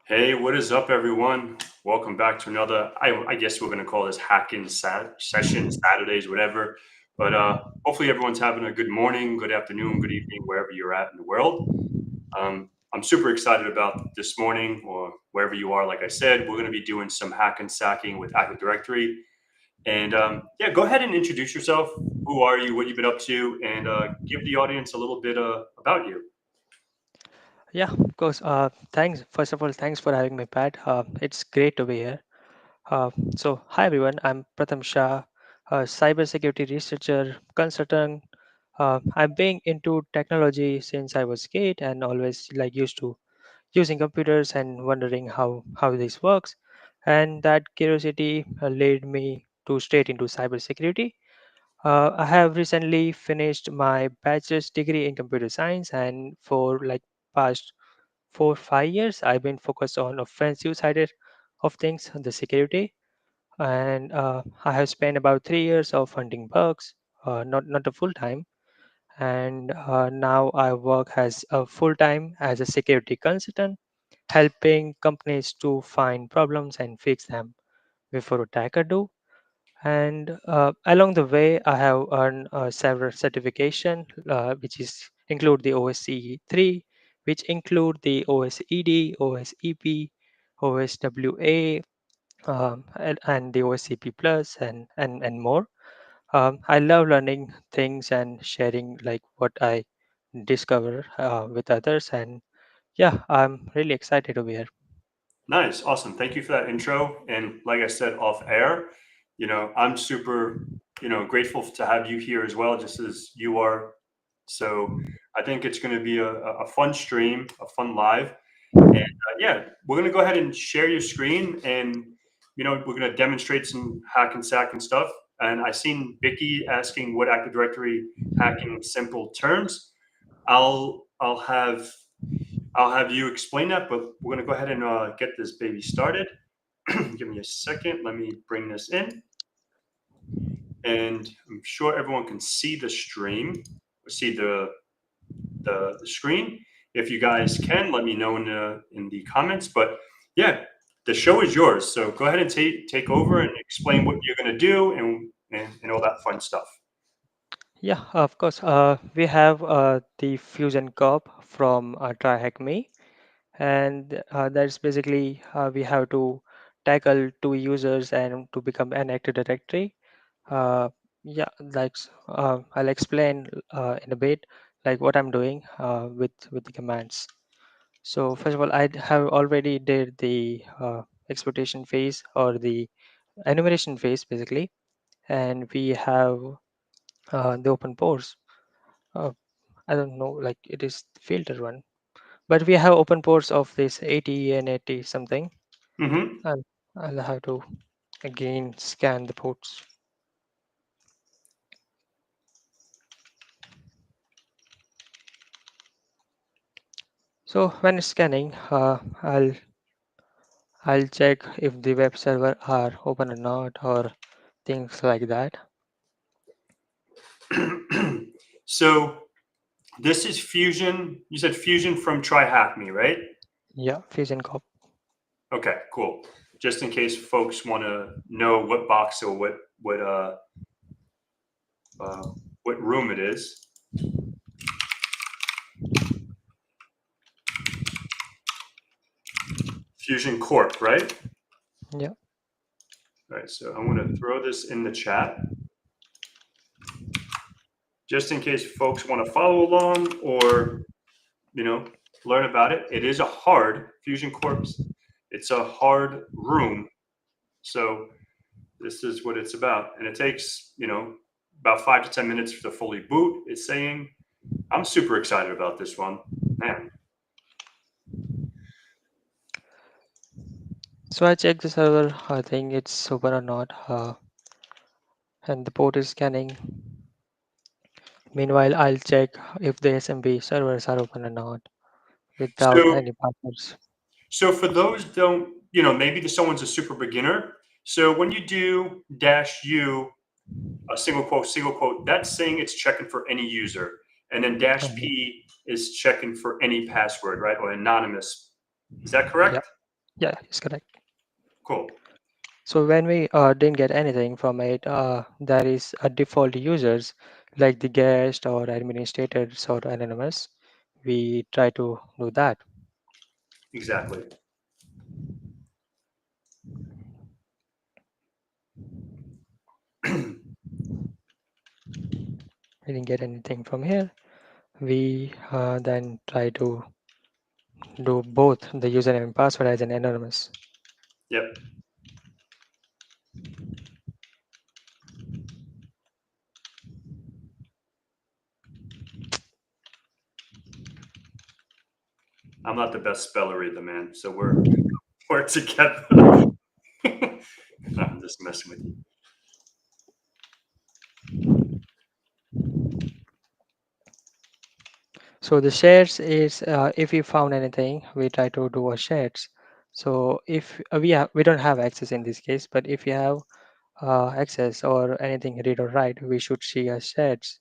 Hey, what is up, everyone? Welcome back to another. I guess we're going to call this hacking session, Saturdays, whatever. But hopefully, everyone's having a good morning, good afternoon, good evening, wherever you're at in the world. I'm super excited about this morning, or wherever you are. Like I said, we're going to be doing some hack and sacking with Active Directory. And yeah, go ahead and introduce yourself. Who are you? What you've been up to? And give the audience a little bit about you. Yeah, of course. Thanks. First of all, thanks for having me, Pat. It's great to be here. Hi everyone. I'm Pratham Shah, a cybersecurity researcher, consultant. I've been into technology since I was a kid and always used to using computers and wondering how this works. And that curiosity led me to straight into cybersecurity. I have recently finished my bachelor's degree in computer science, and for past 4 5 years I've been focused on offensive side of things, the security, and I have spent about 3 years of hunting bugs, not a full time, and now I work as a full time as a security consultant, helping companies to find problems and fix them before attacker do. And along the way, I have earned several certification, which is include the OSCE3, which include the OSED, OSEP, OSWA, and the OSCP Plus, and more. I love learning things and sharing what I discover with others. And yeah, I'm really excited to be here. Nice. Awesome. Thank you for that intro. And like I said off air, I'm super, grateful to have you here as well, just as you are. So I think it's going to be a fun stream, a fun live. And yeah, we're going to go ahead and share your screen and, we're going to demonstrate some hack and sack and stuff. And I seen Vicky asking what Active Directory hacking in simple terms. I'll have I'll have you explain that, but we're going to go ahead and get this baby started. Give me a second. Let me bring this in. And I'm sure everyone can see the stream, see the screen. If you guys can, let me know in the comments. But yeah, the show is yours. So go ahead and take over and explain what you're going to do and all that fun stuff. Yeah, of course. We have the Fusion Corp from TryHackMe, and that's basically we have to tackle two users and to become an active directory. Uh, yeah, I'll explain in a bit like what I'm doing with the commands. So first of all, I have already did the exploitation phase or the enumeration phase basically, and we have the open pores. Uh, I don't know, like it is filter one, but we have open ports of this 80 and 80 something. Mm-hmm. I'll, I'll have to again scan the ports. So when scanning, I'll check if the web server are open or not or things like that. So this is Fusion. You said Fusion from TryHackMe, right? Yeah, Fusion Cop. Okay, cool. Just in case folks want to know what box or uh, what room it is. Fusion Corp, right? Yeah, All right, so I'm going to throw this in the chat just in case folks want to follow along or you know learn about it. It is a hard Fusion Corp. It's a hard room, so this is what it's about, and it takes about 5 to 10 minutes to fully boot. It's saying I'm super excited about this one, man. so I check the server. I think it's open or not, and the port is scanning. Meanwhile, I'll check if the SMB servers are open or not without So any passwords. So for those don't, maybe someone's a super beginner. So when you do dash U, a single quote, that's saying it's checking for any user. And then dash Okay. P is checking for any password, right? Or anonymous. Is that Yeah, correct? Yeah, it's correct. Cool. So when we didn't get anything from it, there is a default users like the guest or administrators or anonymous. We try to do that. Exactly. We didn't get anything from here. We then try to do both the username and password as an anonymous. Yep. I'm not the best speller either, man. So we're together. I'm just messing with you. So the shares is if we found anything, we try to do a shares. So if we don't have access in this case, but if you have access or anything read or write, we should see as shares.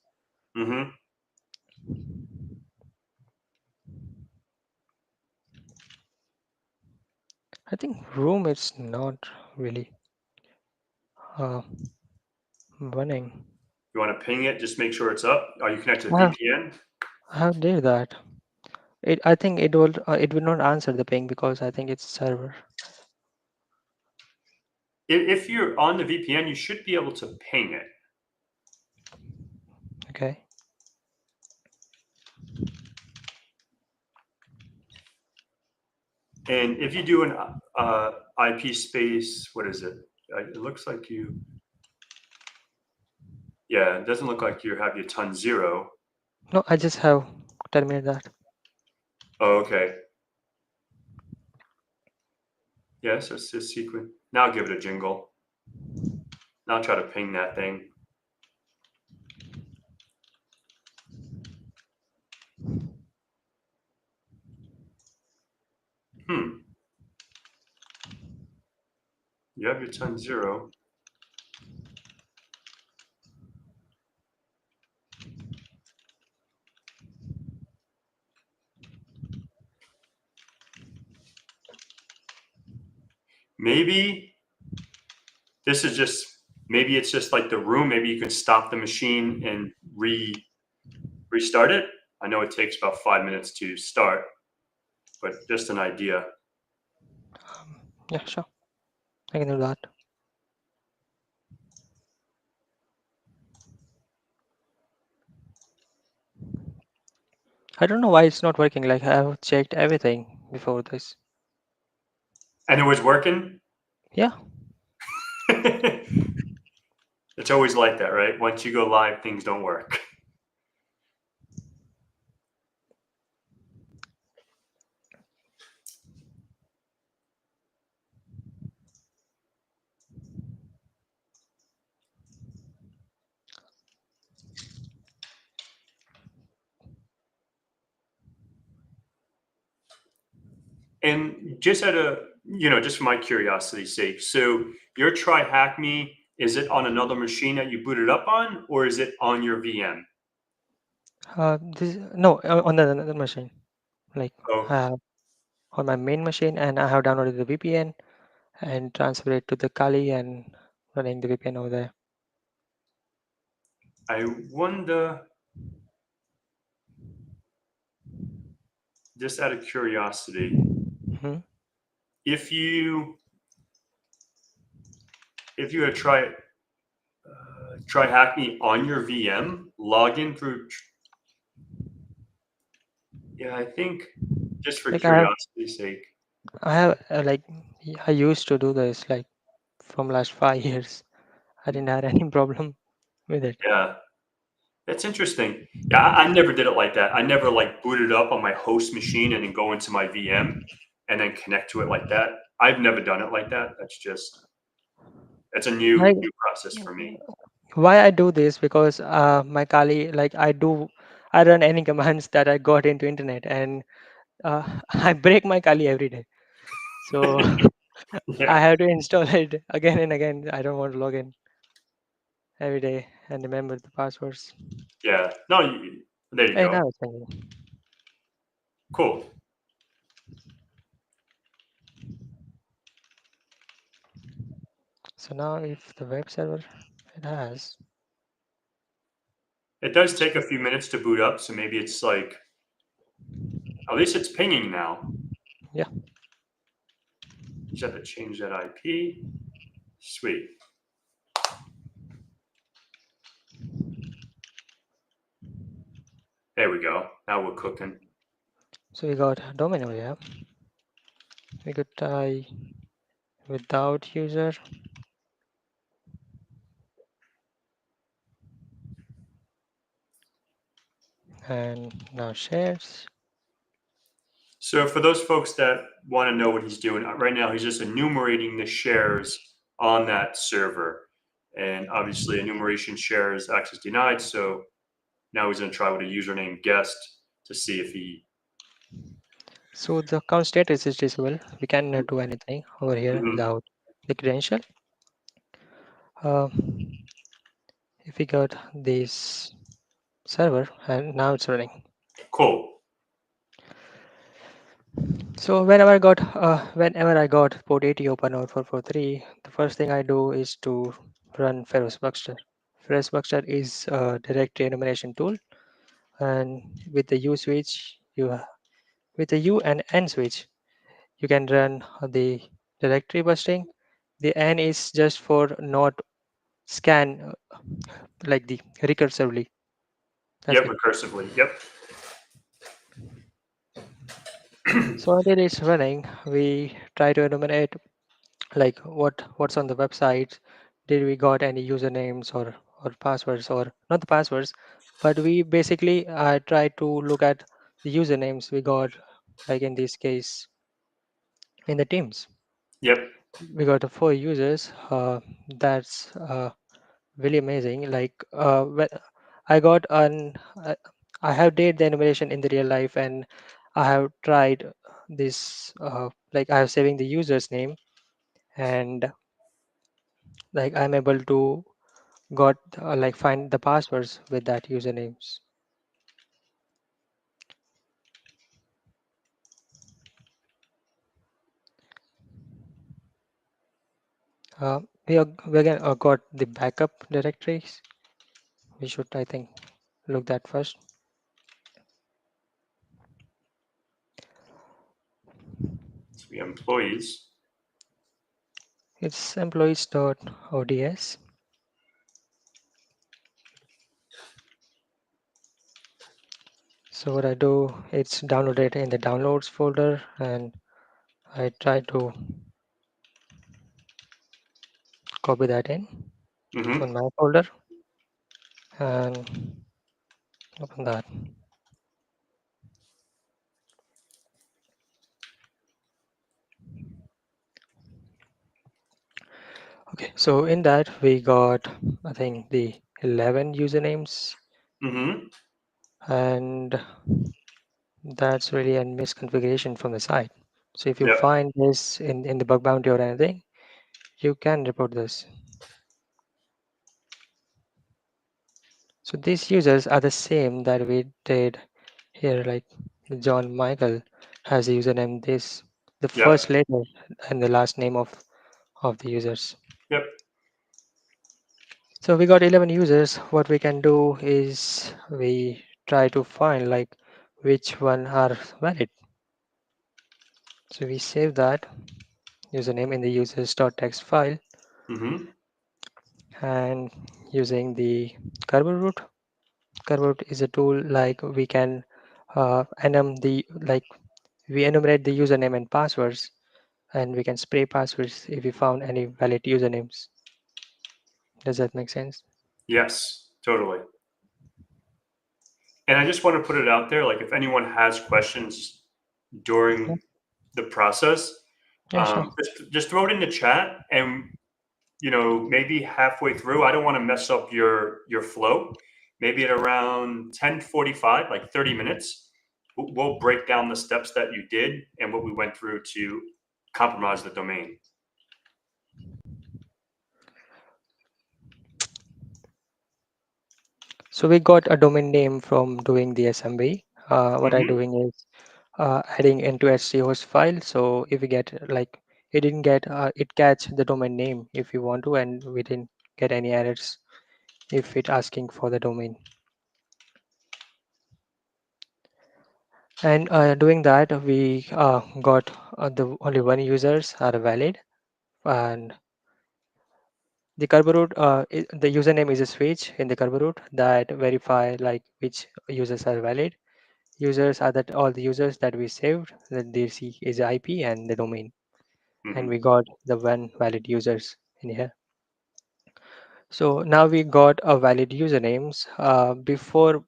Mm-hmm. I think room is not really uh, running. You want to ping it? Just make sure it's up. Are you connected to I have, VPN? I have did that. I think it will not answer the ping because I think it's server. If you're on the VPN, you should be able to ping it. Okay. And if you do an IP space, what is it? It looks like you. Yeah, it doesn't look like you have your ton zero. No, I just have terminated that. Oh, okay. Yes, it's this sequence. Now give it a jingle. Now try to ping that thing. Hmm. You have your ton zero. Maybe this is just, maybe it's just like the room. Maybe you can stop the machine and restart it. I know it takes about 5 minutes to start, but just an idea. Yeah, sure. I can do that. I don't know why it's not working. Like I have checked everything before this. And it was working. Yeah. It's always like that, right? Once you go live, things don't work. And just out of, just for my curiosity's sake, so your try hack me, is it on another machine that you booted up on, or is it on your VM? This no on the another machine. Like Oh, on my main machine, and I have downloaded the VPN and transferred it to the Kali and running the VPN over there. I wonder, just out of curiosity, Hmm. if you had try hack me on your VM, log in through. Yeah, I think just for Like curiosity's sake. I have like I used to do this like from last 5 years. I didn't have any problem with it. Yeah, that's interesting. Yeah, I never did it like that. I never like booted up on my host machine and then go into my VM and then connect to it like that. I've never done it like that. That's a Like new process for me. why I do this because my Kali like I run any commands that I got into internet and I break my Kali every day. So I Yeah, have to install it again and again. I don't want to log in every day and remember the passwords. yeah. No, there you Hey, go. now I was thinking. Cool. So now if the web server it has, It does take a few minutes to boot up, so maybe it's like, at least it's pinging now. yeah. Just have to change that IP. Sweet. There we go. Now we're cooking. So we got domain over here. We could try without user and now shares. So for those folks that want to know what he's doing right now, he's just enumerating the shares on that server. And obviously enumeration shares access denied. So now he's going to try with a username guest to see if he. So the account status is disabled. We cannot do anything over here Mhm. without the credential. Uh, if we got this server and now it's running. Cool. So whenever I got port 80 open or 443, the first thing I do is to run Ferrous Buxter. Ferrous Buxter is a directory enumeration tool, and with the U switch, with the U and N switch, you can run the directory busting. The N is just for not scan like the recursively. That's Yep, it. recursively. Yep. So until it's running, we try to enumerate like what's on the website. Did we got any usernames or passwords, or not the passwords, but we basically try to look at the usernames we got, like in this case in the teams Yep. we got the 4 users. That's really amazing. Like I got an I have did the enumeration in the real life, and I have tried this like I have saving the user's name, and like I'm able to got like find the passwords with that usernames. We again got the backup directories. We should, I think, look that first. So we have employees. It's employees.ods. So what I do, it's downloaded in the downloads folder, and I try to copy that in Mm-hmm. on my folder and open that. Okay, so in that we got, I think, the 11 usernames, Mm-hmm. and that's really a misconfiguration from the site. So if you Yep. find this in the bug bounty or anything, you can report this. So these users are the same that we did here, like John Michael has a username this, the Yep. first letter and the last name of the users. Yep. So we got 11 users. What we can do is we try to find like which one are valid. So we save that username in the users.txt file, Mm-hmm. and using the Kerberoot. Kerberoot is a tool like we can we enumerate the username and passwords, and we can spray passwords if we found any valid usernames. Does that make sense? Yes, totally. And I just want to put it out there, like if anyone has questions Yeah, during the process, yeah, sure. just throw it in the chat, and maybe halfway through, I don't want to mess up your flow. Maybe at around 10:45, like 30 minutes, we'll break down the steps that you did and what we went through to compromise the domain. So we got a domain name from doing the assembly. What I'm Hmm. doing is adding into HC host file. So if we get like it didn't get it catch the domain name if you want to, and we didn't get any errors if it asking for the domain. And doing that, we got the only one users are valid, and the Kerberoot, the username is a switch in the Kerberoot that verify like which users are valid. Users are that all the users that we saved. That this is IP and the domain, and Hmm. we got the one valid users in here. So now we got a valid usernames before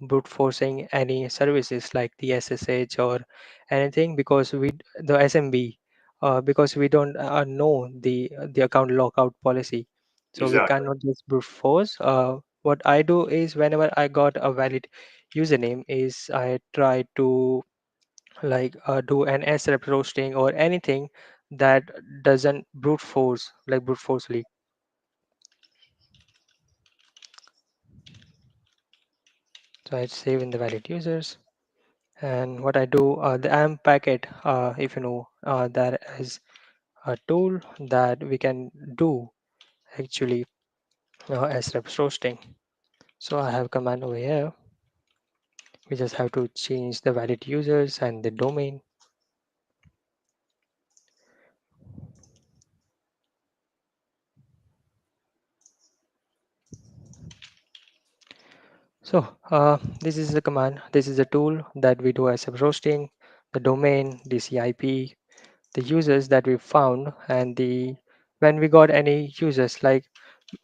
brute forcing any services like the SSH or anything, because we the SMB, because we don't know the account lockout policy, so we Exactly. cannot just brute force. What I do is whenever I got a valid username is I try to like do an srep roasting or anything that doesn't brute force like brute forcefully. So I save in the valid users. And what I do, the AMP packet, if you know, that is a tool that we can do actually as reps roasting. So I have command over here. We just have to change the valid users and the domain. So this is the command. This is a tool that we do as reps roasting, the domain, the CIP, the users that we found, and the when we got any users like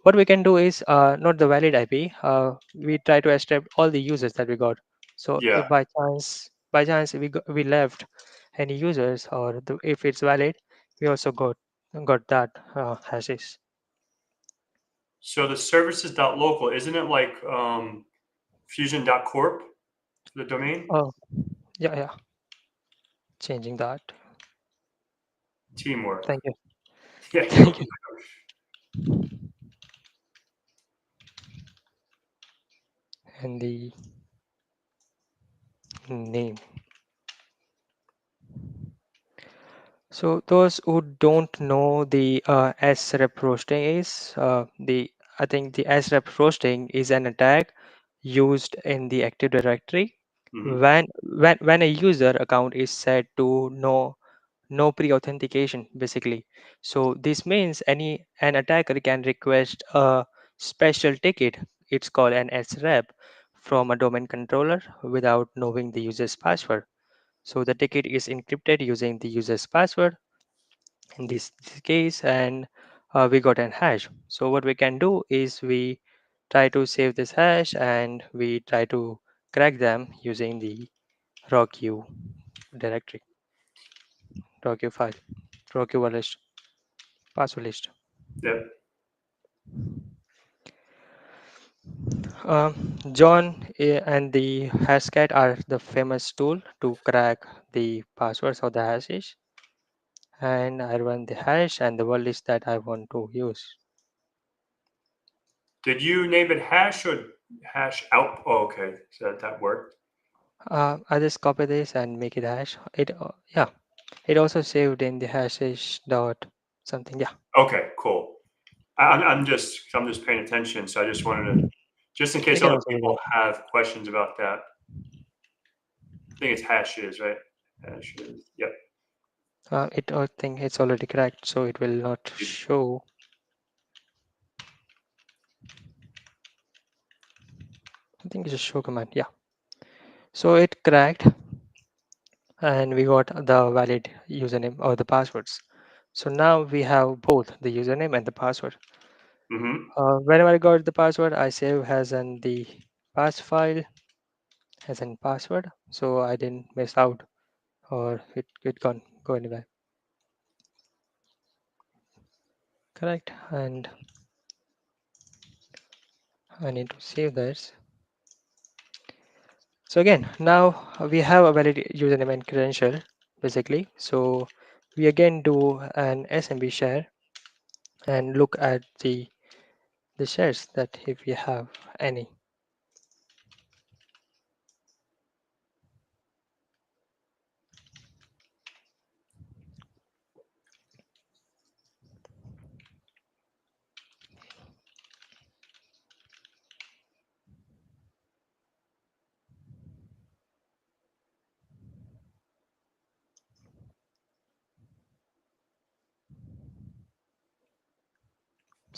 what we can do is not the valid IP. We try to extract all the users that we got. So Yeah. if by chance we left any users or if it's valid, we also got that hashes. So the services.local, isn't it like fusion.corp for the domain? Oh yeah, yeah, changing that. Teamwork. Thank you. Yeah, you're Thank welcome. you. And the name. So those who don't know the srep roasting is the I think the srep roasting is an attack used in the Active Directory Hmm. when a user account is set to no pre-authentication basically. So this means an attacker can request a special ticket. It's called an srep from a domain controller without knowing the user's password. So the ticket is encrypted using the user's password in this case, and we got an hash. So what we can do is we try to save this hash and we try to crack them using the raw directory, raw file, raw list, password list. Yep. John and the hashcat are the famous tool to crack the passwords or the hashes, and I run the hash and the word list that I want to use. Did you name it hash or hash out? Oh, okay. So that worked. I just copy this and make it hash. Yeah, it also saved in the hashes dot something. Yeah, Okay, cool. I'm just paying attention. So I just wanted to, just in you case can other also do people that. have questions about that. I think it's hashes, right? Hashes. Yep. I think it's already cracked, so it will not show. I think it's a show command. Yeah, so it cracked, and we got the valid username or the passwords. So now we have both the username and the password. Hmm. Whenever I got the password, I save as in the pass file as in password, so I didn't miss out or it can't go anywhere. Correct, and I need to save this. So again, now we have a valid username and credential basically. So we again do an SMB share and look at the shares that if we have any.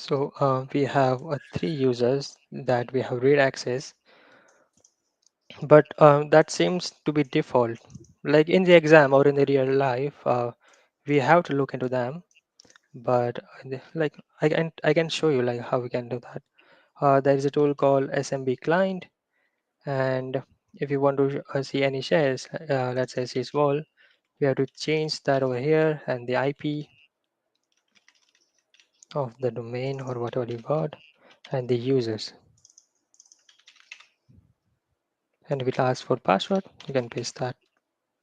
So we have three users that we have read access, but that seems to be default. Like in the exam or in the real life, we have to look into them. But like I can show you like how we can do that. There is a tool called SMB client, and if you want to see any shares, let's say sys wall, we have to change that over here and the IP of the domain or whatever you got and the users, and we'll ask for password. You can paste that.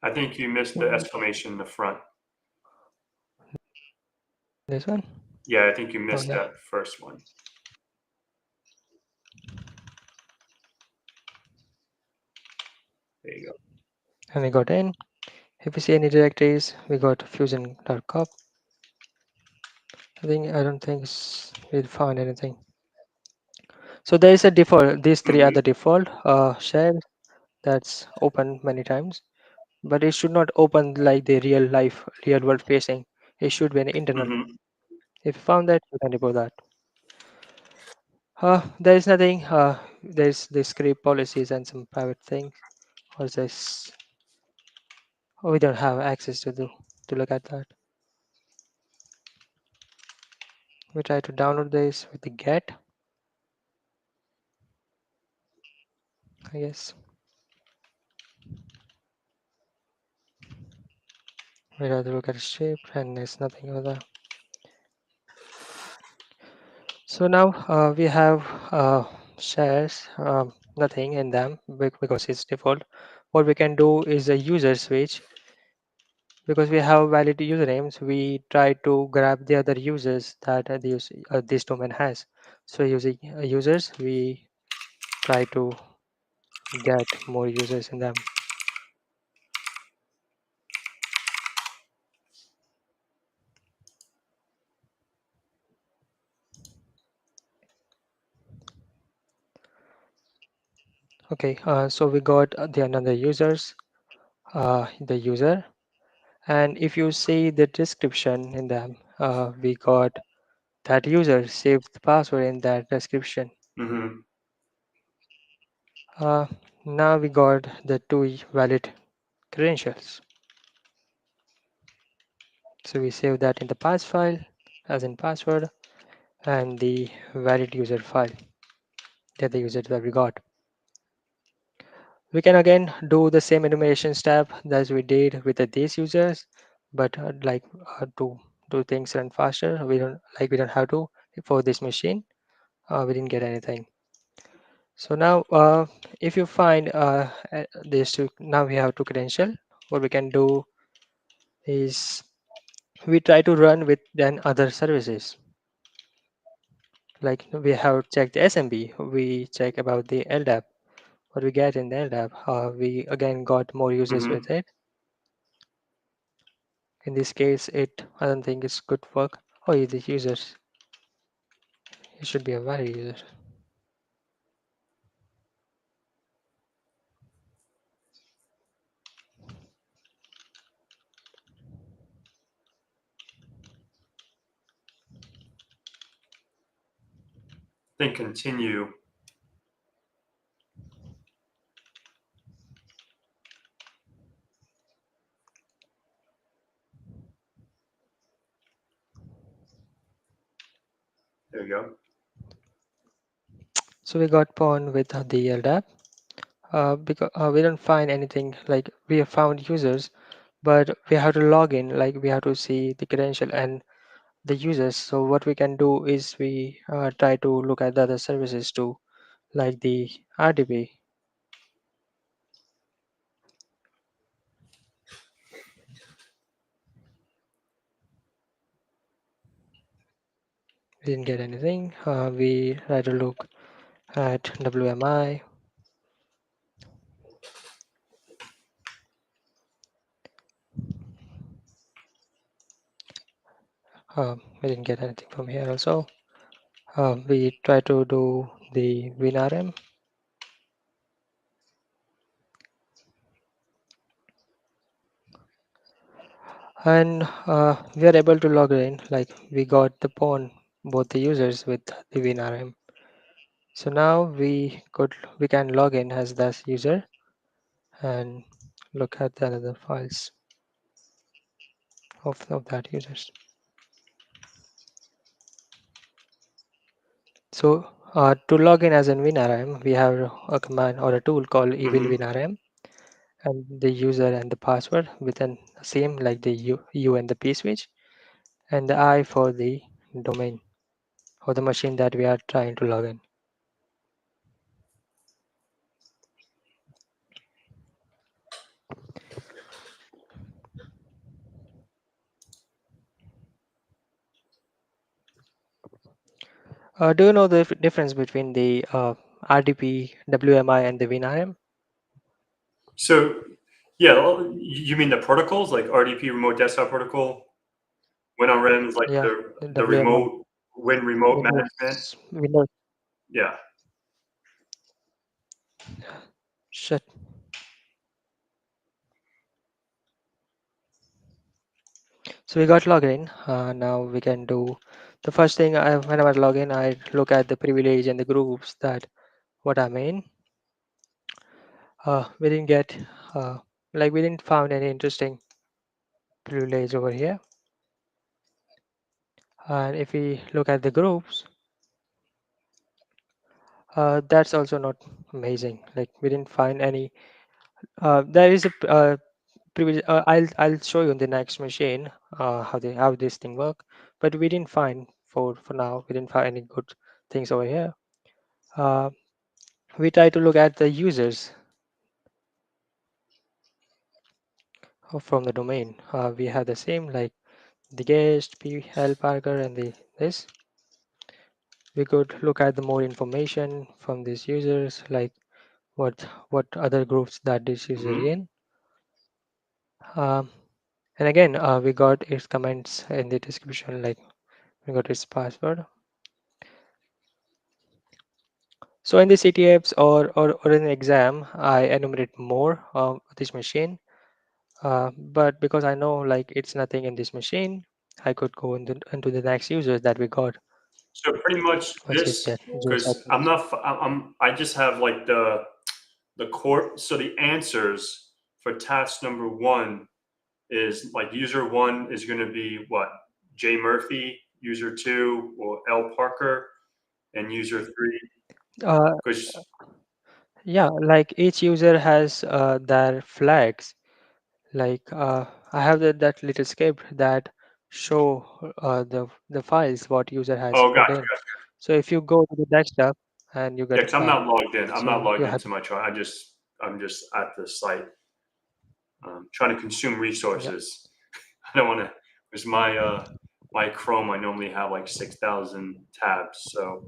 I think you missed the exclamation in the front. This one. Yeah, I think you Oh missed yeah, that first one. There you go. and we got in. If you see any directories, we got fusion.conf. I don't think we'll find anything. So there is a default. These three are Hmm. the default share that's open many times, but it should not open like the real life, real world facing. It should be an internal. Hmm. If you found that, you can report that. There is nothing. There's the script policies and some private things. Or this, we don't have access to look at that. We try to download this with the get, I guess. We try to look at the script and there's nothing over there. So now we have shares, nothing in them because it's default. What we can do is a user switch. Because we have valid usernames, we try to grab the other users that this domain has. So using users, we try to get more users in them. Okay, so we got the another users, the user, and if you see the description in them, we got that user saved the password in that description. Hmm. Uh, Now we got the two valid credentials. So we save that in the pass file as in password and the valid user file, that the user that we got. We can again do the same enumeration step as we did with these users, but to do things run faster, we don't have to for this machine. We didn't get anything. So now, if you find this two, now we have to credential. What we can do is we try to run with then other services. Like we have checked the SMB, we check about the LDAP. What we get in the LDAP, we again got more users Hmm. with it. In this case, I don't think it's good work. Oh, yeah, the users, it should be a valid user. Then continue. There you go. So we got pawn with the LDAP. Because we don't find anything like we have found users, but we have to log in. Like we have to see the credential and the users. So what we can do is we try to look at the other services too, like the RDB. We didn't get anything. We try to look at WMI. We didn't get anything from here also. We try to do the WinRM. And we are able to log in, like we got the pawn both the users with the WinRM. So now we can log in as this user and look at the other files of that users. So to log in as an WinRM, we have a command or a tool called evil Hmm. WinRM, and the user and the password within the same like the U and the P switch, and the I for the domain or the machine that we are trying to log in. Do you know the difference between the RDP, WMI, and the WinRM? So, yeah, you mean the protocols like RDP, remote desktop protocol? WinRM is like Yeah, the the WMI, remote remote management. Windows. Yeah. Shit. So we got login. Now we can do the first thing. When I log in, I look at the privilege and the groups that what I'm in. We didn't get we didn't found any interesting privilege over here. And if we look at the groups, that's also not amazing. Like we didn't find any. There is a privilege. I'll show you on the next machine how this thing work. But we didn't find for now. We didn't find any good things over here. Uh, we try to look at the users from the domain. We have the same like the guest, PL Parker, and the this. We could look at the more information from these users, like what other groups that this user Hmm. in. Um, and again, we got its comments in the description, like we got its password. So in the CTFs or in the exam, I enumerate more of this machine. But because I know like it's nothing in this machine, I could go into the next users that we got, So pretty much which is this, get James because I'm Hutchins. not, I just have like the core. So the answers for task number one is like user one is going to be what? J Murphy, user two or L Parker, and user three. Uh, Because yeah, like each user has their flags. Like I have that little script that show the files what user has oh, put gotcha, in. gotcha. So if you go to the desktop and you Yeah, get a because I'm flag, not logged in. I'm not so logged you have into my chart. I'm just at the site, trying to consume yeah. resources. I don't want to. Because my Chrome, I normally have like 6,000 tabs, so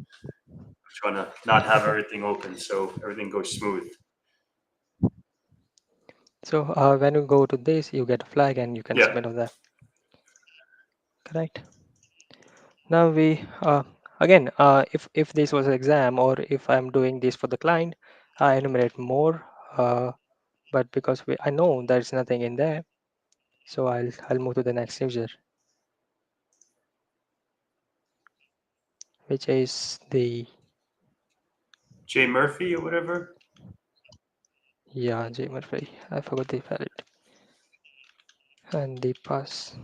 I'm trying to not have everything open so everything goes smooth. So when you go to this, you get a flag and you can Yeah. submit on that. Correct. Now we again, if this was an exam or if I'm doing this for the client, I enumerate more. But because I know there's nothing in there, so I'll move to the next user, which is the J Murphy or whatever. yeah J Murphy. I forgot the valid and the pass.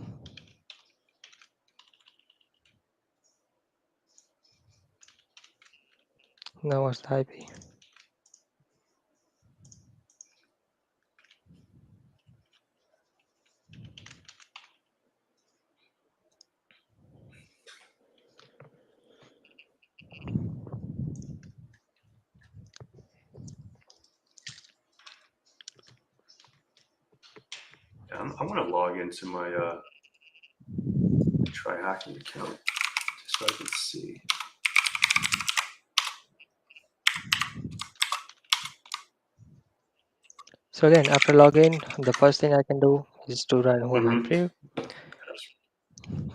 Now what's the IP? I want to log into my try hacking account just so I can see. So again, after login, the first thing I can do is to run OMI Mm-hmm. preview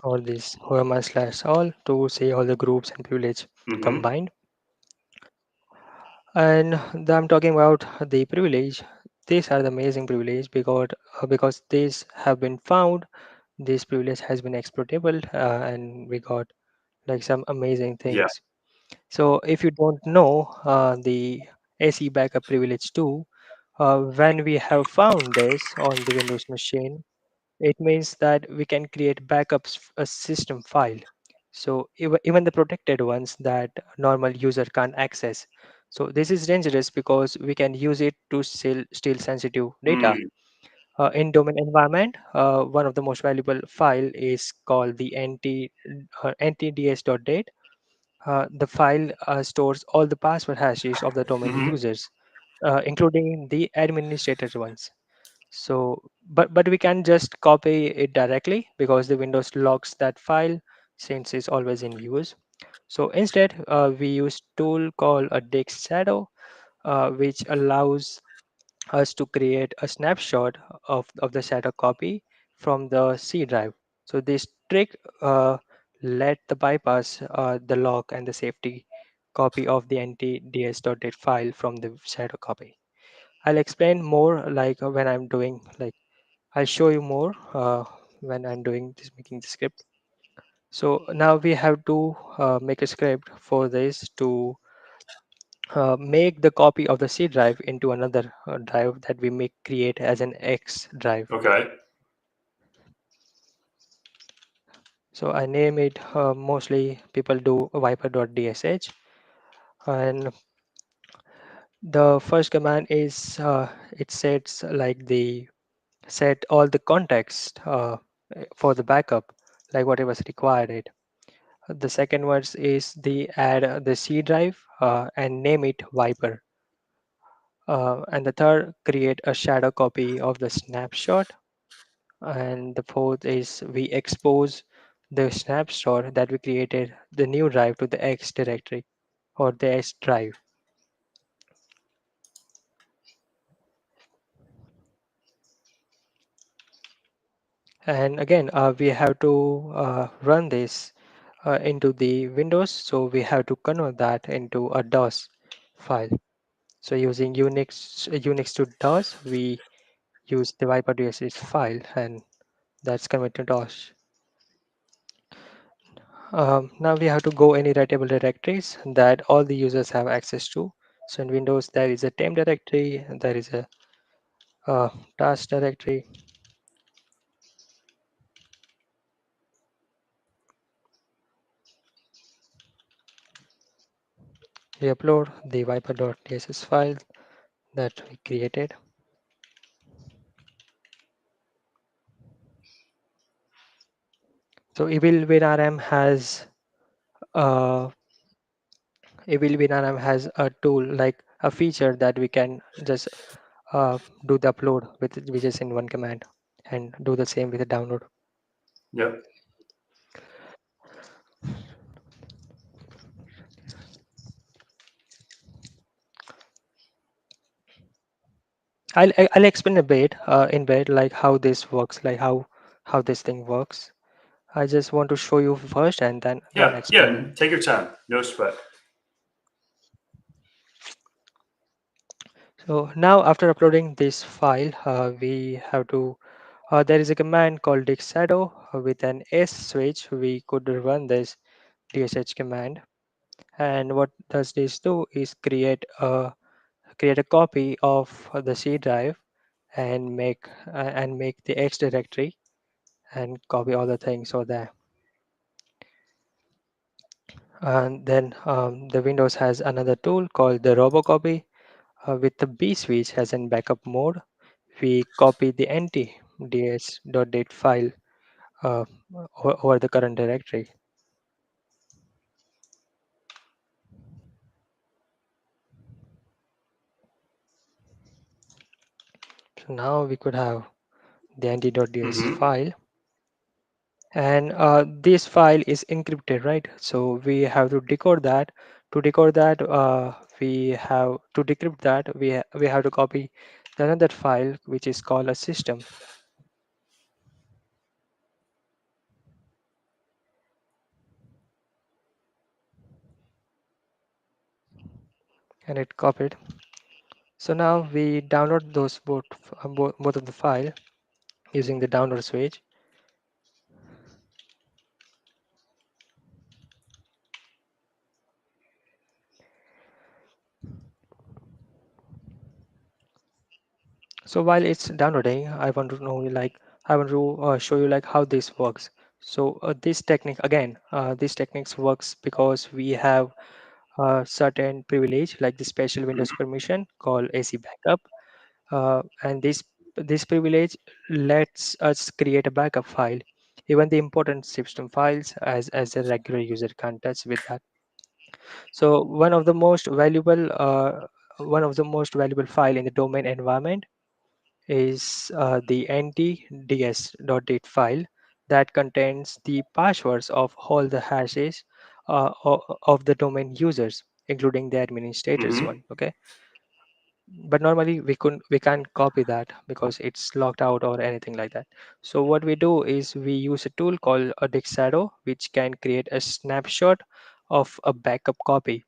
or this OMI slash all to see all the groups and privilege Mm-hmm. combined. And I'm talking about the privilege. These are the amazing privilege because these have been found. This privilege has been exploitable, and we got like some amazing Yeah. things. So if you don't know the AC backup privilege 2, when we have found this on the Windows machine, it means that we can create backups a system file. So even the protected ones that normal user can't access. So this is dangerous because we can use it to steal sensitive data. Mm. In domain environment, one of the most valuable file is called the ntds.date. The file stores all the password hashes of the domain Hmm. users, including the administrator ones. So, but we can just copy it directly because the Windows locks that file since it's always in use. So instead, we use tool called a disk shadow, which allows us to create a snapshot of the shadow copy from the C drive. So this trick let the bypass the lock and the safety copy of the ntds.date file from the shadow copy. I'll explain more like when I'm doing like I'll show you more when I'm doing this making the script. So now we have to make a script for this to make the copy of the C drive into another drive that we may create as an X drive. Okay. So I name it mostly people do viper.dsh, and the first command is it sets like the set all the context for the backup like whatever is required it. The second one is the add the C drive and name it Viper. And the third, create a shadow copy of the snapshot. And the fourth is we expose the snapshot that we created, the new drive to the X directory or the X drive. And again, we have to run this into the Windows. So we have to convert that into a DOS file. So using Unix to DOS, we use the viper.sh file, and that's converted to DOS. Now we have to go any writable directories that all the users have access to. So in Windows, there is a temp directory, there is a task directory. We upload the viper.sh file that we created. So evilwinrm has uh, evilwinrm has a tool like a feature that we can just do the upload with which is in one command and do the same with the download. Yep. I'll explain a bit in bit like how this works, like how this thing works. I just want to show you first and then Yeah. explain. Yeah. Take your time. No sweat. So now after uploading this file, we have to there is a command called disk shadow with an S switch. We could run this DSH command, and what does this do is create a copy of the C drive and make the X directory and copy all the things over there. And then the Windows has another tool called the robocopy with the B switch as in backup mode. We copy the empty ds.date file uh, over the current directory. So now we could have the empty.ds Hmm. file, and this file is encrypted, right? So we have to decode that. To decode that, we have to decrypt that. We have to copy another file which is called a system, and it copied. So now we download those both of the file using the download switch. So while it's downloading, I want to know like I want to show you like how this works. So this technique again, this techniques works because we have a certain privilege like the special Windows Mhm. permission called AC backup, and this privilege lets us create a backup file, even the important system files as a regular user can't touch with that. So one of the most valuable file in the domain environment is the ntds.date file that contains the passwords of all the hashes of the domain users, including the administrators Mhm. one. Okay, but normally we can't copy that because it's locked out or anything like that. So what we do is we use a tool called a Dixado, which can create a snapshot of a backup copy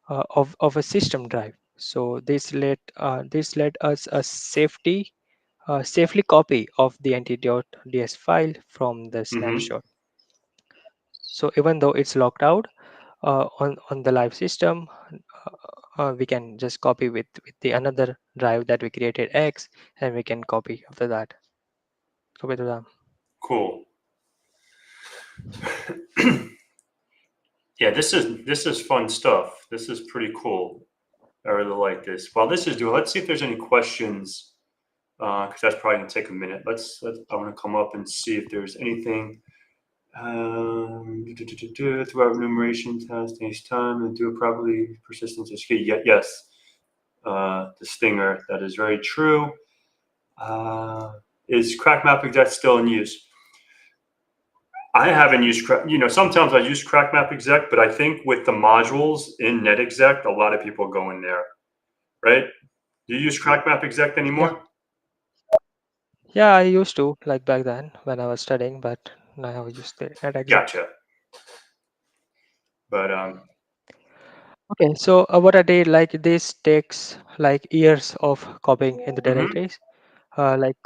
of a system drive. So this let us a safely copy of the nt.ds file from the Mhm. snapshot. So even though it's locked out on the live system, we can just copy with the another drive that we created X, and we can copy after that. Copy to them. Cool. Yeah, this is fun stuff. This is pretty cool. I really like this. While this is doing, let's see if there's any questions. Because that's probably gonna take a minute. Let's. I want to come up and see if there's anything. Throughout enumeration test each time and do it properly. Persistence is key. Yes. The stinger. That is very true. Uh, is crack map exec still in use? I haven't used crack. Sometimes I use crack map exec, but I think with the modules in netexec, a lot of people go in there, right? Do you use crack map exec Yeah, anymore? yeah, I used to like back then when I was studying, but now I use the at exec. Gotcha. But Okay, so what I did like this takes like years of copying in the mhm. directories, like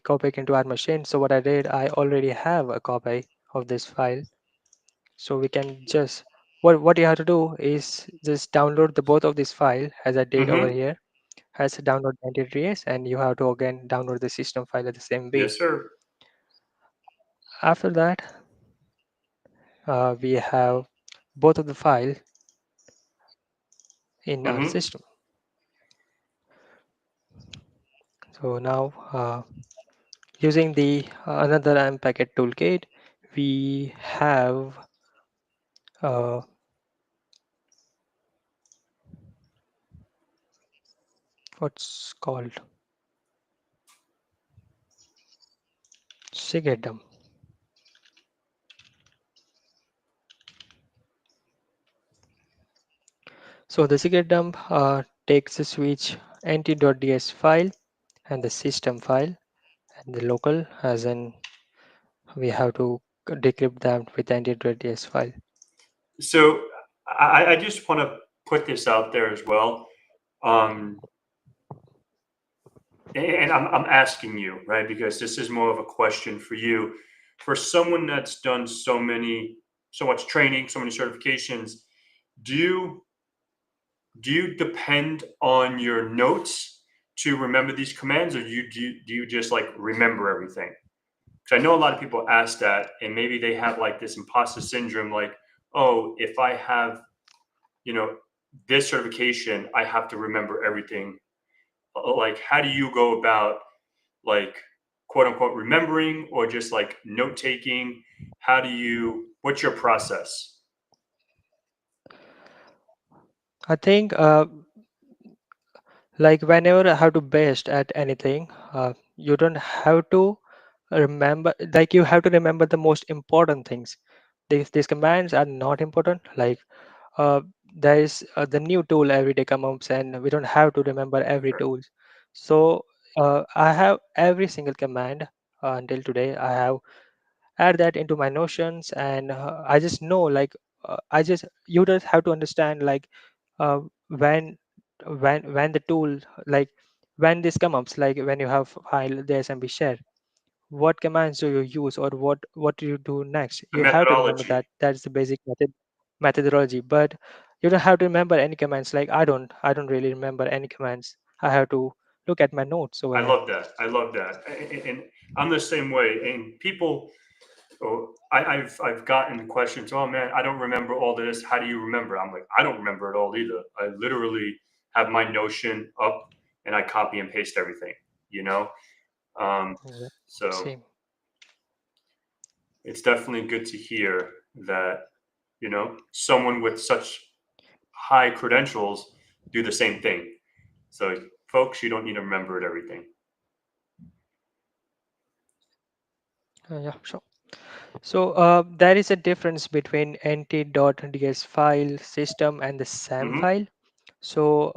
copying into our machine. So what I did, I already have a copy of this file. So we can just what you have to do is just download the both of this file as I did over Mhm. here as a download entries, and you have to again download the system file at the same way. Yes, sir. After that, we have both of the file in our Mhm. system. So now using the another packet toolkit, we have uh, what's called Sigedum. So the secret dump takes the switch nt.ds file and the system file and the local, as in we have to decrypt them with nt.ds file. So I just want to put this out there as well. Um, and I'm asking you, right? Because this is more of a question for you. For someone that's done so much training, so many certifications, do you do you depend on your notes to remember these commands, or do you just like remember everything? Because I know a lot of people ask that, and maybe they have like this imposter syndrome, like, oh, if I have you know this certification, I have to remember everything. Like, how do you go about like quote unquote remembering or just like note taking? What's your process? I think like whenever I have to best at anything, you don't have to remember, like you have to remember the most important things. These commands are not important. Like uh, there is the new tool every day comes and we don't have to remember every Sure. tool. So I have every single command until today. I have add that into my notions, and I just know like I just you just have to understand like uh, when when the tool like when this comes up, like when you have file the smb share, what commands do you use or what do you do next. The You have to remember methodology. that. That's the basic methodology, but you don't have to remember any commands. Like I don't really remember any commands. I have to look at my notes over I here. love that. I love that. And I'm the same way. And people, I've gotten questions. Oh man, I don't remember all this. How do you remember? I'm like, I don't remember it all either. I literally have my Notion up and I copy and paste everything. You know, um, Yeah, so same. it's definitely good to hear that someone with such high credentials do the same thing. So, folks, you don't need to remember it everything. Yeah, sure. So there is a difference between nt.ds file system and the SAM Mm-hmm. file. So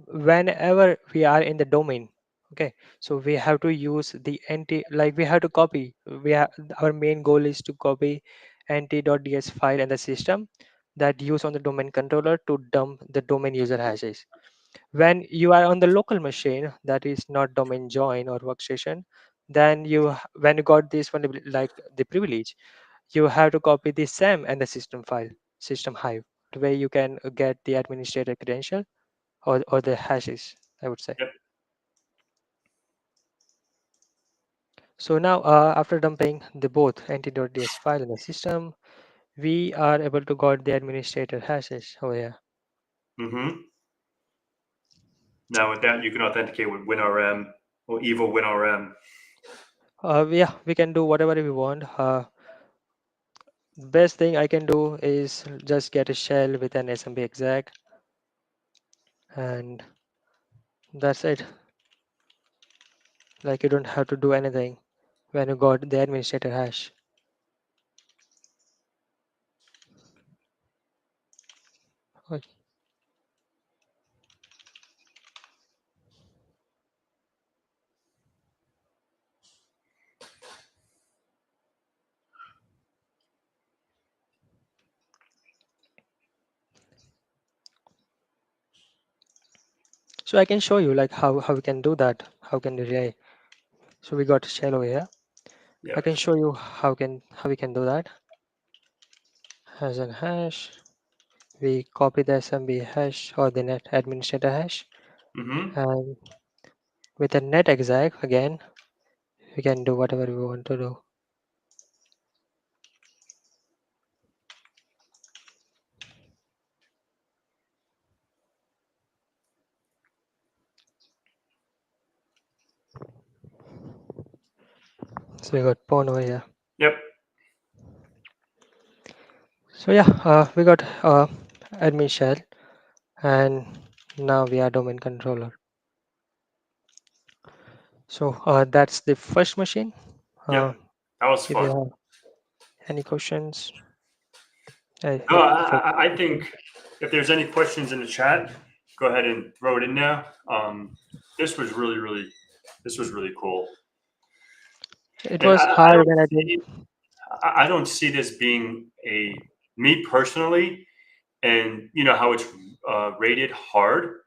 whenever we are in the domain, okay, so we have to use the nt, like we have to copy. Our main goal is to copy nt.ds file and the system that use on the domain controller to dump the domain user hashes. When you are on the local machine that is not domain join or workstation, then when you got this one like the privilege, you have to copy the SAM and the system file, system hive, where you can get the administrator credential or the hashes, I would say. Yep. So now after dumping the both nt.ds file in the system, we are able to got the administrator hashes over here. Mm-hmm. Now with that, you can authenticate with WinRM or Evo WinRM. Yeah, we can do whatever we want. The best thing I can do is just get a shell with an SMB exec, and that's it. Like you don't have to do anything when you got the administrator hash. Okay. So I can show you like how we can do that. How can we relay? So we got a shell over here. I Yep. can show you how we can do that. As an hash, we copy the SMB hash or the net administrator hash, Mm-hmm. and with a net exec again, we can do whatever we want to do. So we got pawn over here. Yep. So yeah, we got admin shell, and now we are domain controller. So that's the first machine. Yep. That was If you fun. have any questions, No, if I I think if there's any questions in the chat, go ahead and throw it in now. This was this was really cool, it and was I hard don't when I did. see I don't see this being a me personally, and you know how it's rated hard.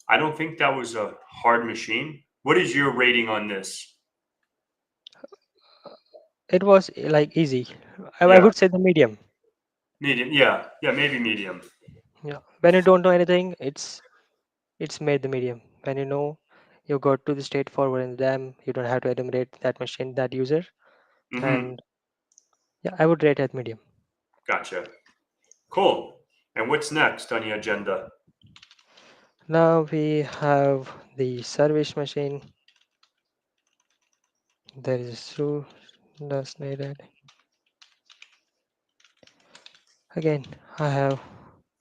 I don't think that was a hard machine. What is your rating on this? It was like easy. I Yeah, would say the medium. medium. Yeah, yeah, maybe medium. Yeah. When you don't know anything, it's made the medium. When you know, you go to the straightforward in them. You don't have to enumerate that machine, that user, Mm-hmm. and yeah, I would rate it medium. Gotcha. Cool. And what's next on the agenda? Now we have the service machine. There is through does needed. Again, I have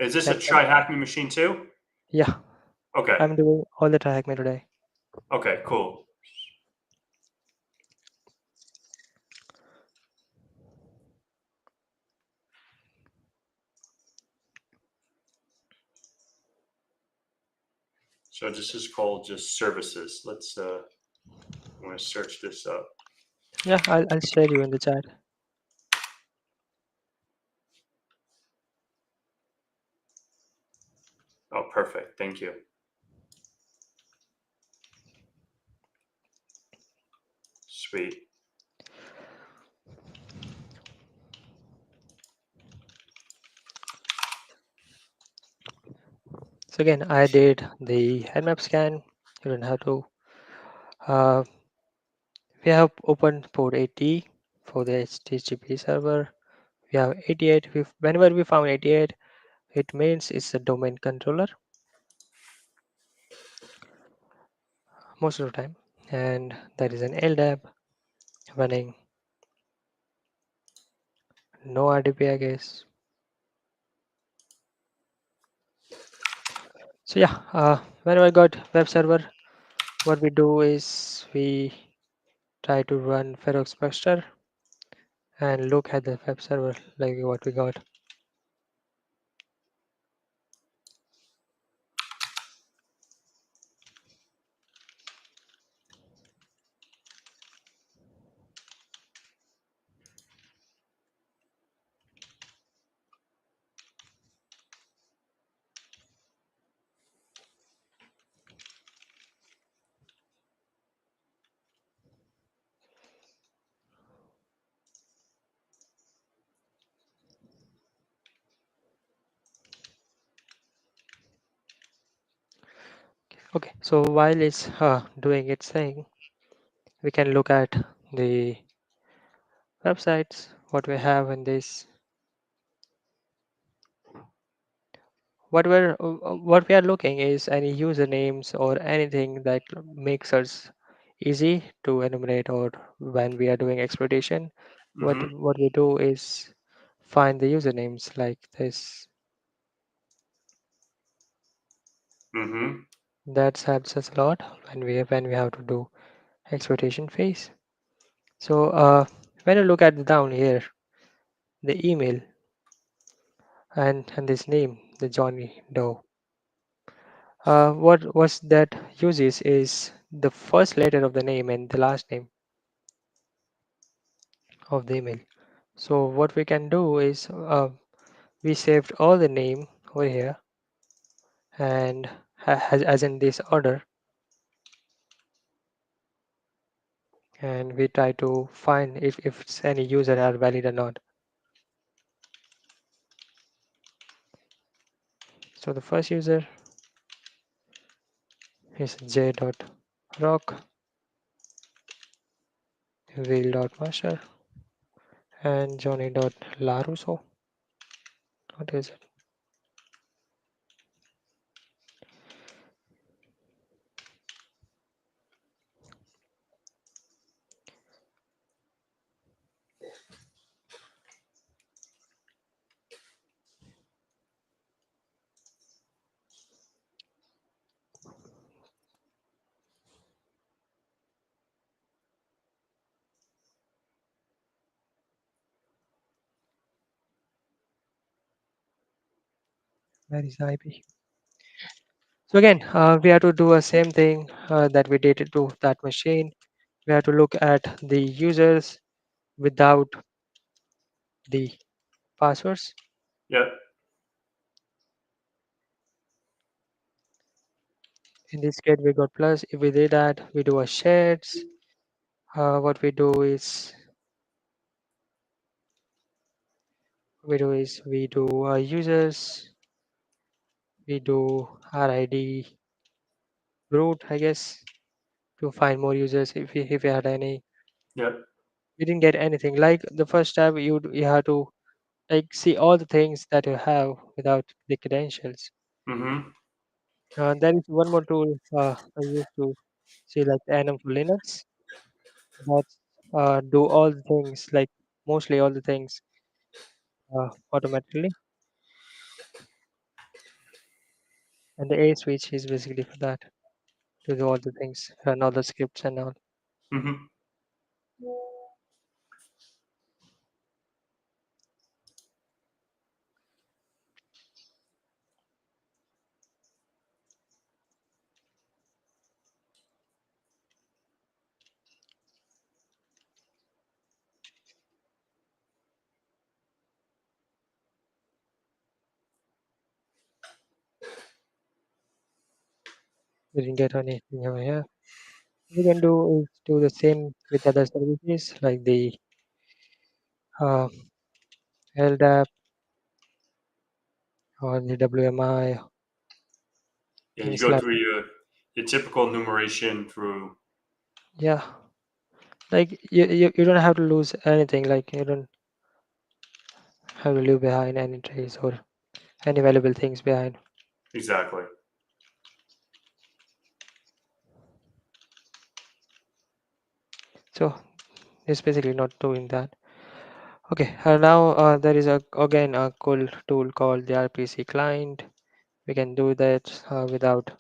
Is this a 10. try hack me machine too? Yeah, Okay. I'm doing all the track me today. Okay. Cool. So this is called just services. Let's. I'm going to search this up. Yeah, I'll share you in the chat. Oh, perfect. Thank you. Sweet. So again, I did the head map scan. You don't have to. Uh, we have opened port 80 for the HTTP server. We have 88. Whenever we found 88, it means it's a domain controller most of the time. And there is an LDAP running, no RDP, I guess. So yeah, whenever I got web server, what we do is we try to run Ferox Buster and look at the web server like what we got. Okay, so while it's doing its thing, we can look at the websites, what we have in this. What we are looking is any usernames or anything that makes us easy to enumerate, or when we are doing exploitation, Mm-hmm. what we do is find the usernames like this. Mm-hmm. That helps us a lot when we have to do exploitation phase. So when you look at the down here, the email and this name, the Johnny Doe. What was that uses is the first letter of the name and the last name of the email. So what we can do is we saved all the name over here and as in this order, and we try to find if any user are valid or not. So the first user is j.rock wheel.master and johnny.larusso. What is it? Where is the IP? So again, we have to do the same thing that we did to that machine. We have to look at the users without the passwords. Yep. In this case, we got plus. If we did that, we do a shares. What we do users. We do RID root, I guess, to find more users if we had any. Yep. We didn't get anything. Like the first tab, you have to like see all the things that you have without the credentials. Mm-hmm. There is one more tool I use to see like Enum for Linux that do all the things, like mostly all the things automatically. And the A switch is basically for that, to do all the things, run all the scripts and all. Mm-hmm. We didn't get anything over here. We can do is do the same with other services like the uh, LDAP or the WMI Yeah, and you go Slack. through your typical enumeration through Yeah, like you don't have to lose anything. Like you don't have to leave behind any trace or any valuable things behind. Exactly. So it's basically not doing that. Okay, now there is again a cool tool called the RPC client. We can do that without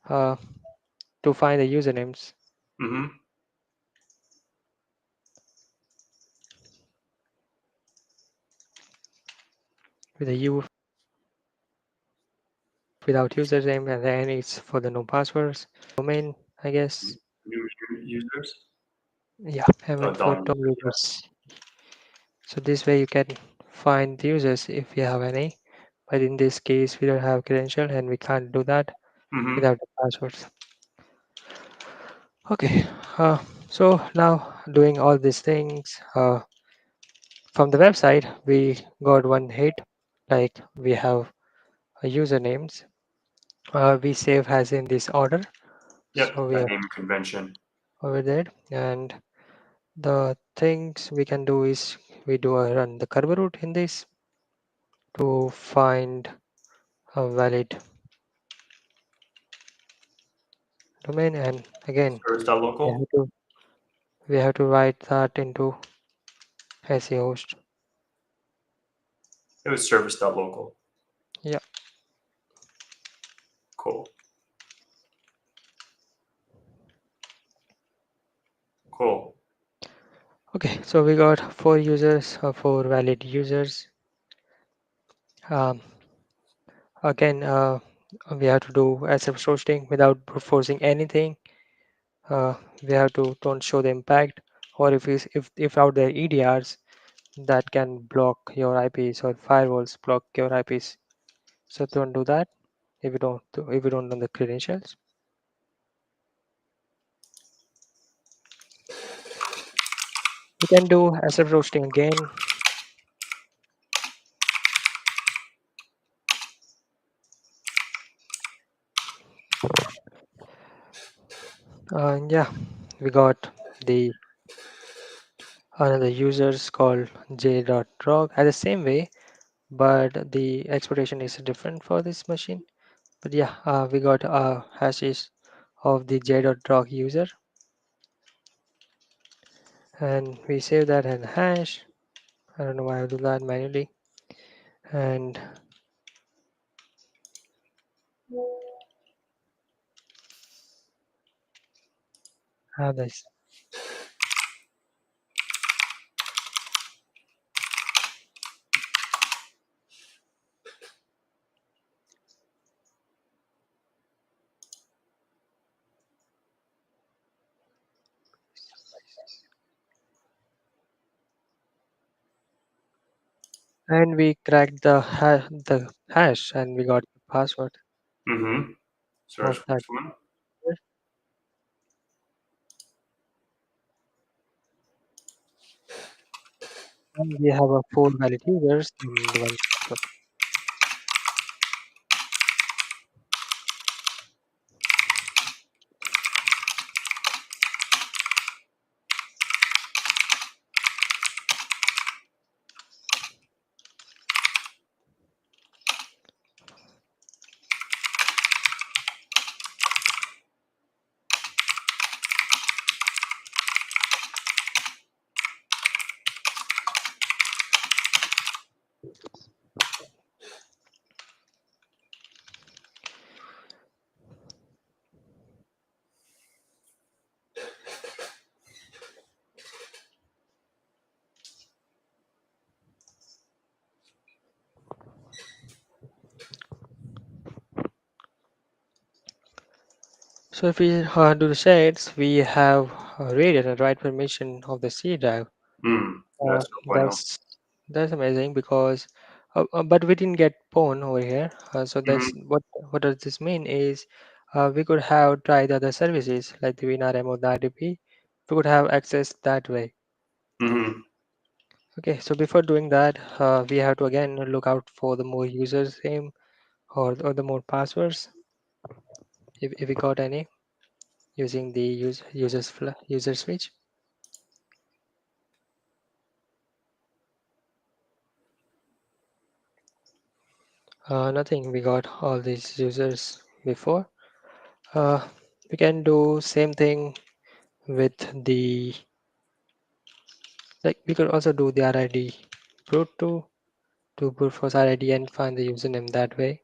uh, to find the usernames Mm-hmm. with a U without username, and then it's for the no passwords domain, I guess. New users. Yeah, and Oh, then for done. Tom users. So this way you can find the users if you have any. But in this case, we don't have credential and we can't do that Mm-hmm. without the passwords. Okay, so now doing all these things from the website, we got one hit. Like we have usernames. We save as in this order. Yep. So we That have name convention. over there, and the things we can do is we do a run the Kerberoast in this to find a valid domain, and again we Service.local. have to we have to write that into SE host. It was service.local. Yeah. Cool. Cool. Okay, so we got four users, four valid users. Um, again, we have to do SF hosting without forcing anything. Uh, we have to don't show the impact, or if out there EDRs that can block your IPs or firewalls block your IPs. So don't do that if you don't know the credentials. We can do SF roasting again. Yeah, we got the another users called j.log at the same way, but the exploitation is different for this machine. But yeah, we got hashes of the j.log user, and we save that in hash. I don't know why I do that manually, and have this. And we cracked the hash, and we got the password Mm-hmm. Search of that. which one? And we have a four valid users and one password. So if we do the shades, we have read and write permission of the C drive. That's no bueno. That's amazing because, but we didn't get pawn over here. So that's Mm-hmm. what does this mean is, we could have tried other services like the WinRM or the RDP. We could have access that way. Mm-hmm. Okay, so before doing that, we have to again look out for the more users name or the more passwords if we got any. using the user switch. Nothing. We got all these users before. Uh, we can do same thing with the like we could also do the RID brute to brute force RID and find the username that way.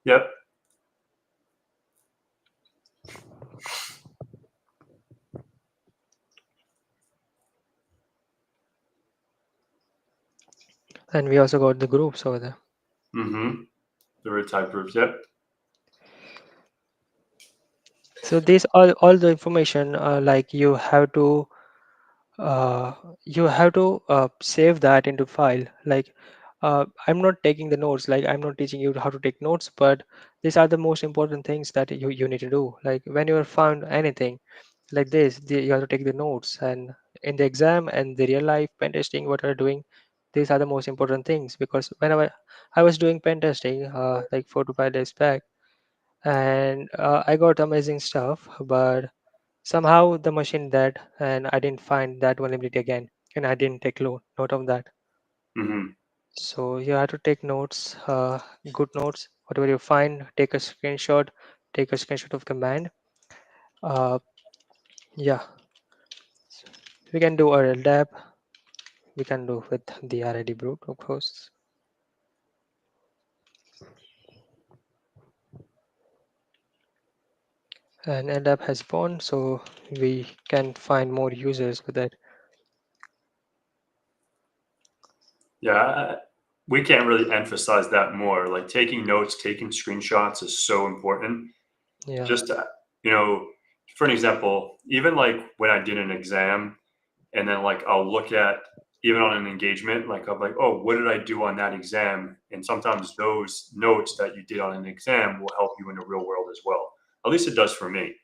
Yep. And we also got the groups over there. Mm-hmm. The root type groups. Yep. So these all the information like uh, you have to save that into file. Like I'm not taking the notes, like I'm not teaching you how to take notes, but these are the most important things that you need to do. Like when you have found anything like this, you have to take the notes, and in the exam and the real life pen testing what you're doing, these are the most important things. Because whenever I was doing pen testing like 4 to 5 days back, and I got amazing stuff, but somehow the machine dead and I didn't find that vulnerability again, and I didn't take note of that. Mm-hmm. So you have to take notes, good notes. Whatever you find, take a screenshot of command. Uh, yeah, we can do a LDAP. We can do with the RID brute, of course. And LDAP has spawned, so we can find more users with that. Yeah. We can't really emphasize that more. Like taking notes, taking screenshots is so important. Yeah, Just you know, for an example, even like when I did an exam, and then like I'll look at even on an engagement, like I'm like, oh, what did I do on that exam? And sometimes those notes that you did on an exam will help you in the real world as well. At least it does for me.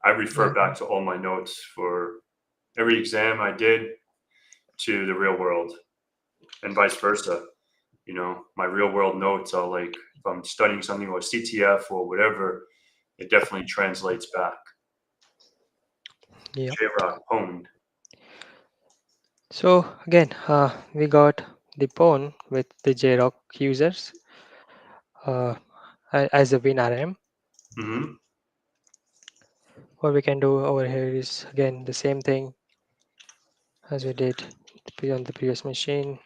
I yeah, refer back to all my notes for every exam I did to the real world, and vice versa. My real world notes are like if I'm studying something or CTF or whatever, it definitely translates back. yeah. J-Rock pwned. So again, we got the pawn with the JRock users uh, as a WinRM. Mm-hmm. What we can do over here is again the same thing as we did on the previous machine.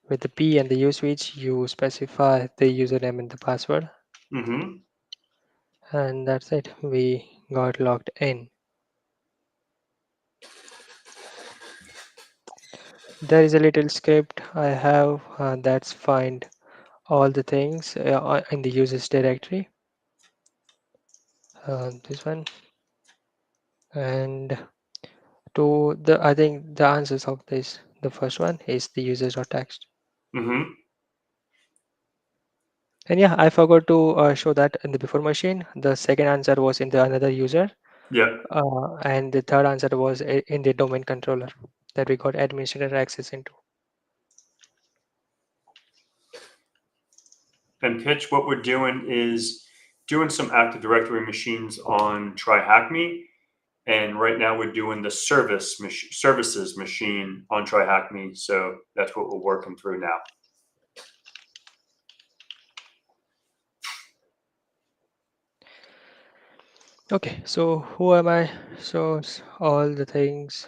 With the P and the U switch, you specify the username and the password, Mm-hmm. and that's it. We got logged in. There is a little script I have that's find all the things in the users directory. This one, and to the I think the answers of this. The first one is the users.txt. Mm-hmm. And yeah, I forgot to show that in the before machine. The second answer was in the another user, Yeah. and the third answer was in the domain controller that we got administrator access into. And pitch, what we're doing is doing some Active Directory machines on TryHackMe. And right now we're doing the services machine on TryHackMe. So that's what we're working through now. Okay, so who am I? So all the things,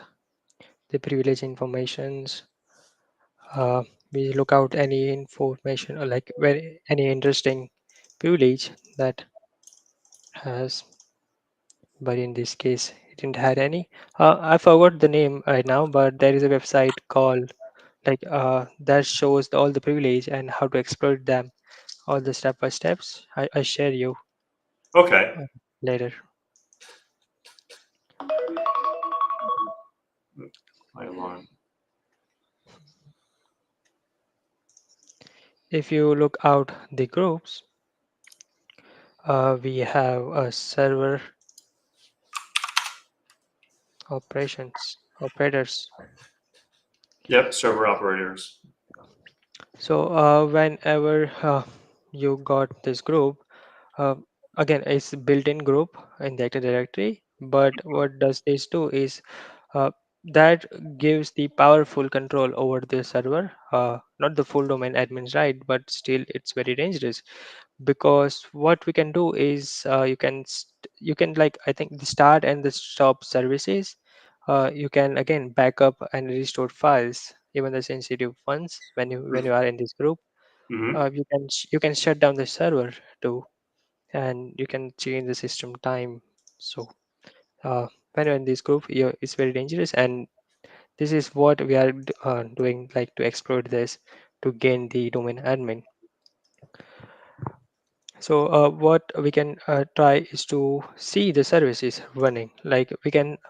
the privilege informations. Uh, we look out any information or like very any interesting privilege that has, but in this case it didn't had any. I forgot the name right now, but there is a website called like that shows all the privilege and how to exploit them, all the step by steps. I share you Okay. later. My alarm. If you look out the groups, we have a server operators. Yep. Server operators. So whenever you got this group, uh, again, it's built-in group in the Active Directory. But what does this do is uh, that gives the powerful control over the server, not the full domain admin's right, but still it's very dangerous because what we can do is you can like I think the start and the stop services. You can again back up and restore files, even the sensitive ones when you are in this group. Mm-hmm. You can shut down the server too, and you can change the system time. So uh, when you're in this group, it's very dangerous, and this is what we are doing, like to exploit this to gain the domain admin. So what we can try is to see the services running. Like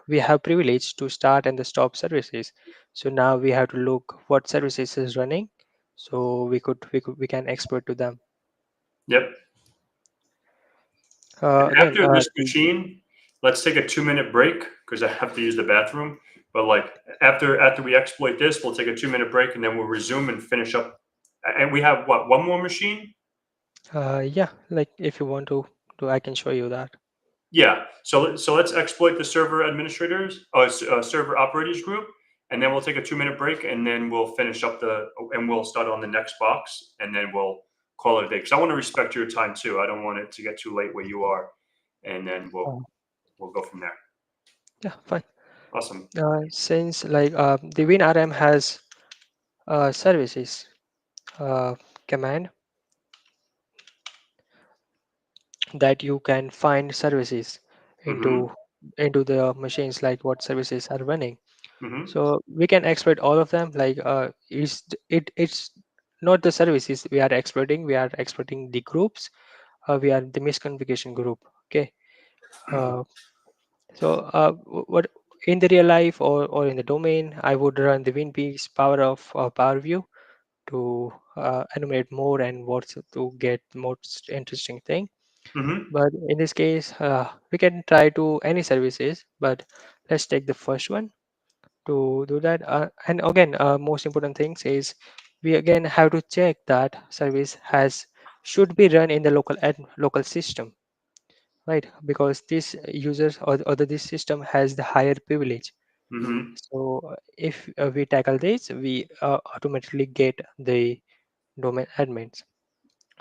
we have privilege to start and the stop services. So now we have to look what services is running. So we can export to them. Yep. And Again, after this machine, let's take a 2 minute break because I have to use the bathroom. But like after we exploit this, we'll take a 2 minute break and then we'll resume and finish up. And we have what, one more machine? yeah, like if you want to I can show you that. Yeah. So let's exploit the server administrators, server operators group, and then we'll take a 2 minute break and then we'll finish up and we'll start on the next box and then we'll call it a day. Because I want to respect your time too. I don't want it to get too late where you are, and then Uh, we'll go from there. yeah, fine. Awesome. Since like the WinRM has services command that you can find services Mm-hmm. into the machines, like what services are running. Mm-hmm. So we can exploit all of them. Like it's not the services we are exploiting, we are exploiting the groups. We are the misconfiguration group. Okay. uh, what in the real life or in the domain, I would run the WinP's power of power view to enumerate more and what's to get most interesting thing. Mm-hmm. But in this case, we can try to any services, but let's take the first one to do that. And again, most important things is we again have to check that service has should be run in the local system, right? Because this users or this system has the higher privilege. Mm-hmm. So if we tackle this, we automatically get the domain admins.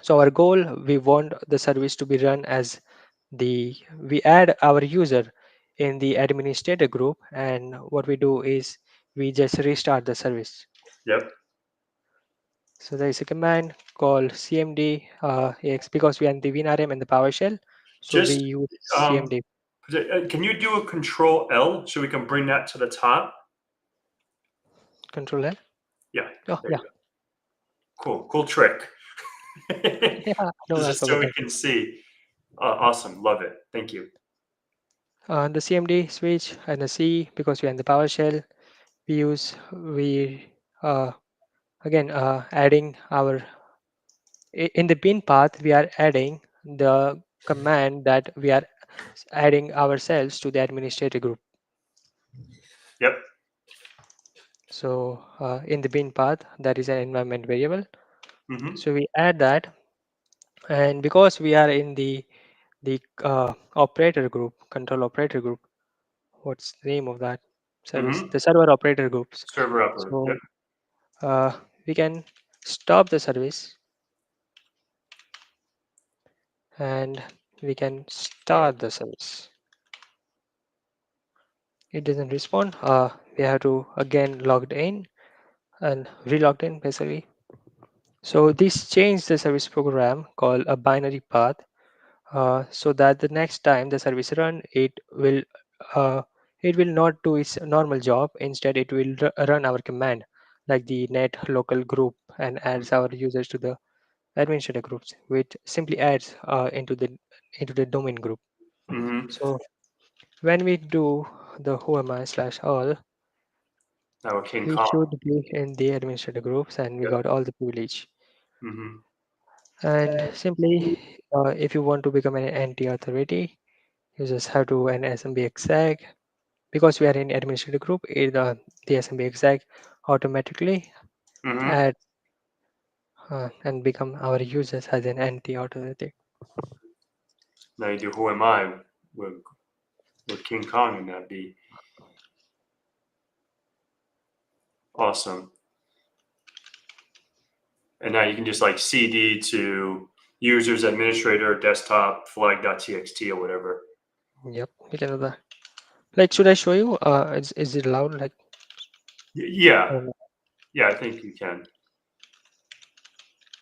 So our goal, we want the service to be run as we add our user in the administrator group, and what we do is we just restart the service. Yep. So there is a command called cmd ex, because we are in the WinRM and the PowerShell, so we Just use um, cmd. can you do a Control L so we can bring that to the top? Control L. Yeah. Oh There yeah. you go. Cool. Cool trick. Yeah, no, I Just so forgot we that. can see. Awesome. Love it. Thank you. The cmd switch and the c, because we are in the PowerShell, we uh, again adding our in the bin path, we are adding the command that we are adding ourselves to the administrator group. Yep. So in the bin path, that is an environment variable. Mm-hmm. So we add that, and because we are in the operator group, control operator group, what's the name of that service? Mm-hmm. The server operator groups. Server operator. Yep. So uh, we can stop the service and we can start the service. It doesn't respond. We have to again logged in and relogged in basically. So this changed the service program called a binary path, so that the next time the service run, uh, it will not do its normal job. Instead, it will run our command like the net local group and adds our users to the administrator groups, which simply adds into the domain group. Mm-hmm. So when we do the whoami slash all, Now it came we calm. should be in the administrator groups and we Yep. got all the privilege. Mm-hmm. And simply, if you want to become an anti-authority, you just have to an SMB exec. Because we are in administrator group, the SMB exec automatically Mm-hmm. add and become our users as an anti-authority. Now you do who am I with King Kong, and that'd be awesome. And now you can just like CD to users administrator desktop flag.txt or whatever. Yep, we can do that. Like, should I show you? Is it loud? Like, Yeah, um, yeah, I think you can.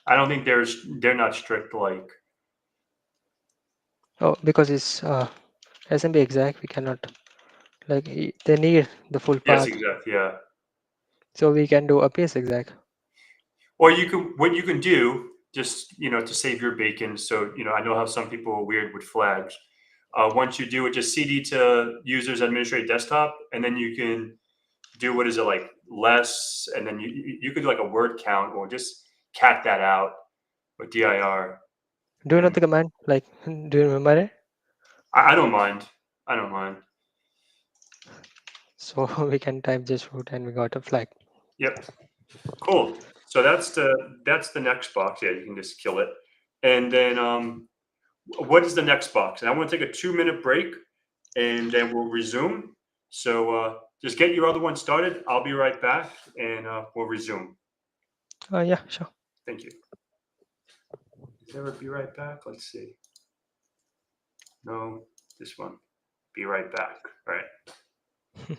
I don't think they're not strict like. oh, because it's SMB exact, we cannot. Like, they need the full Yes, path, exactly. Yeah. so we can do a PS exact. Or what you can do just to save your bacon. So I know how some people are weird with flags. Once you do it, just CD to users administrate desktop, and then you can do what is it like less, and then you could do like a word count or just cat that out with dir. Do you know And the command? Like, do you remember it? I don't mind. I don't mind. So we can type just root and we got a flag. Yep. Cool. So that's the next box. Yeah, you can just kill it. And then what is the next box? And I want to take a 2-minute break, and then we'll resume. So just get your other one started. I'll be right back, and we'll resume. Yeah, sure. Thank you. Is there a be right back? Let's see. No, this one. Be right back. All right.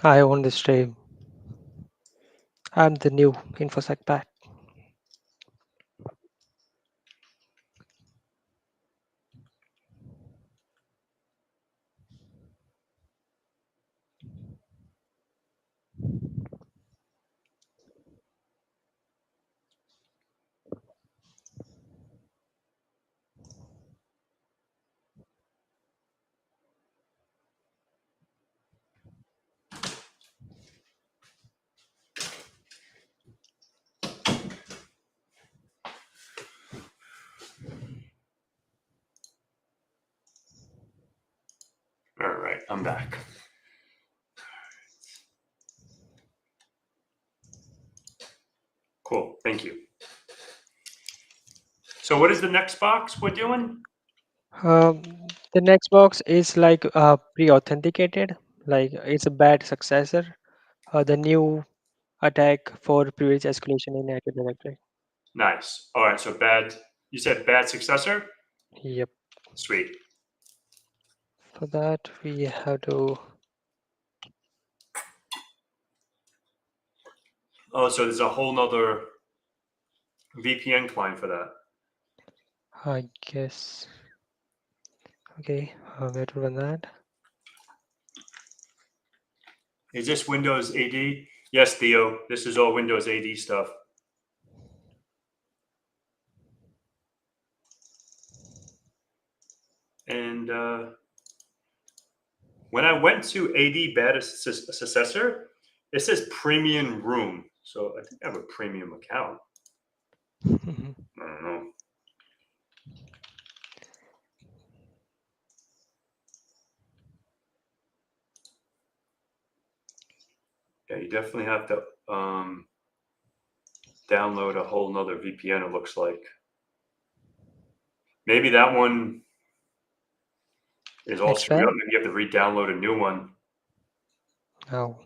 I own the stream. I'm the new InfoSec Pat. All right. I'm back. Cool. Thank you. So what is the next box we're doing? Um, the next box is like pre-authenticated. Like, it's a bad successor. The new attack for privilege escalation in Active Directory. Nice. All right. So bad. You said bad successor. Yep. Sweet. For that, we have to, Oh, so there's a whole nother VPN client for that. I guess. Okay, where to run that? Is this Windows AD? Yes, Theo. This is all Windows AD stuff. And when I went to AD bad successor, it says premium room. So I think I have a premium account. I don't know. Yeah, you definitely have to download a whole nother VPN, it looks like. Maybe that one is all screwed Expand? up. Maybe you have to re-download a new one. Oh,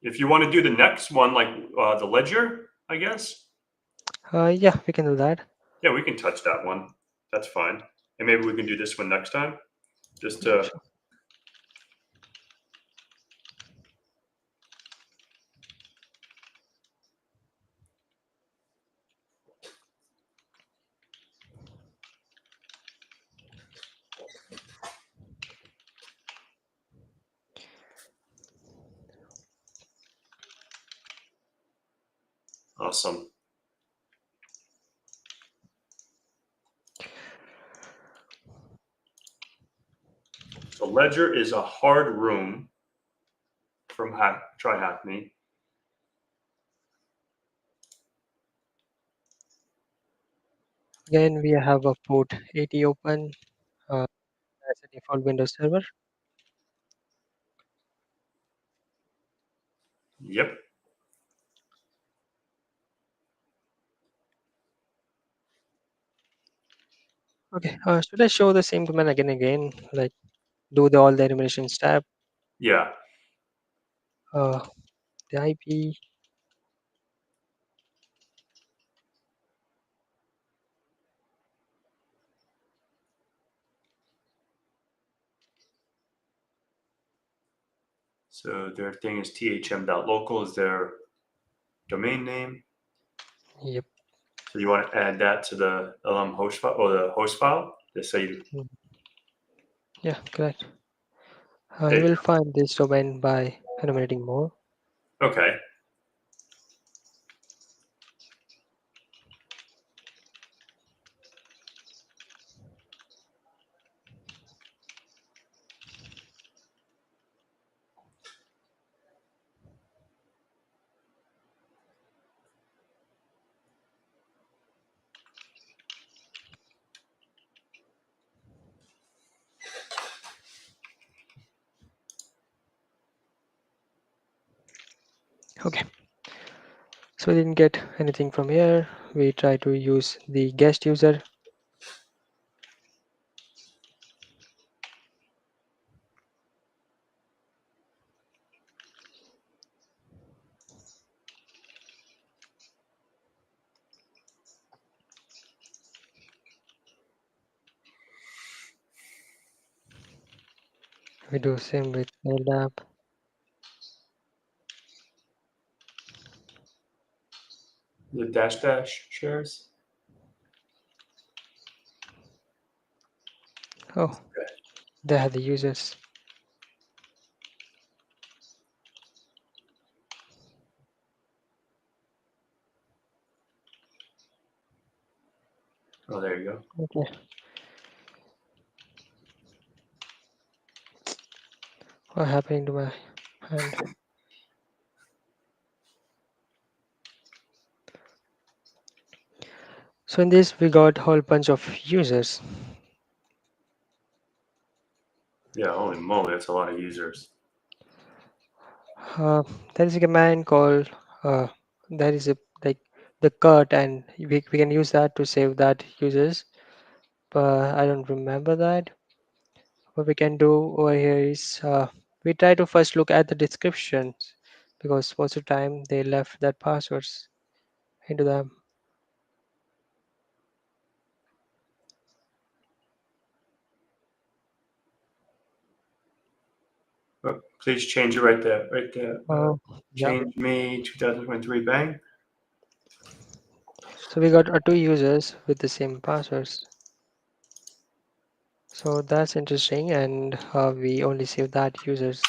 If you want to do the next one, like the ledger, I guess. yeah, we can do that. Yeah, we can touch that one. That's fine. and maybe we can do this one next time. Just to Sure. awesome. So Ledger is a hard room from Try Hack Me. Again, we have a port 80 open as a default Windows server. Yep. Okay, should I show the same command again and again? Like do all the enumeration step, Yeah. uh, the IP. So their thing is thm.local is their domain name. Yep. So you want to add that to the host file or the host file. Just say Mm. Yeah, correct. there You you will find this domain by enumerating more. go. Okay. Okay. So we didn't get anything from here. We try to use the guest user. We do same with LDAP. The dash shares. Oh, they have the users. Oh, there you go. Okay. What happened to my hand? So in this, we got a whole bunch of users. Yeah, holy moly, that's a lot of users. There is a command called there is a like the cut, and we can use that to save that users. But I don't remember that. What we can do over here is we try to first look at the descriptions because most of the time they left that passwords into them. Oh, please change it right there. Right there. Yeah. Change me 2023 bang. So we got two users with the same passwords. So that's interesting, and we only save that users.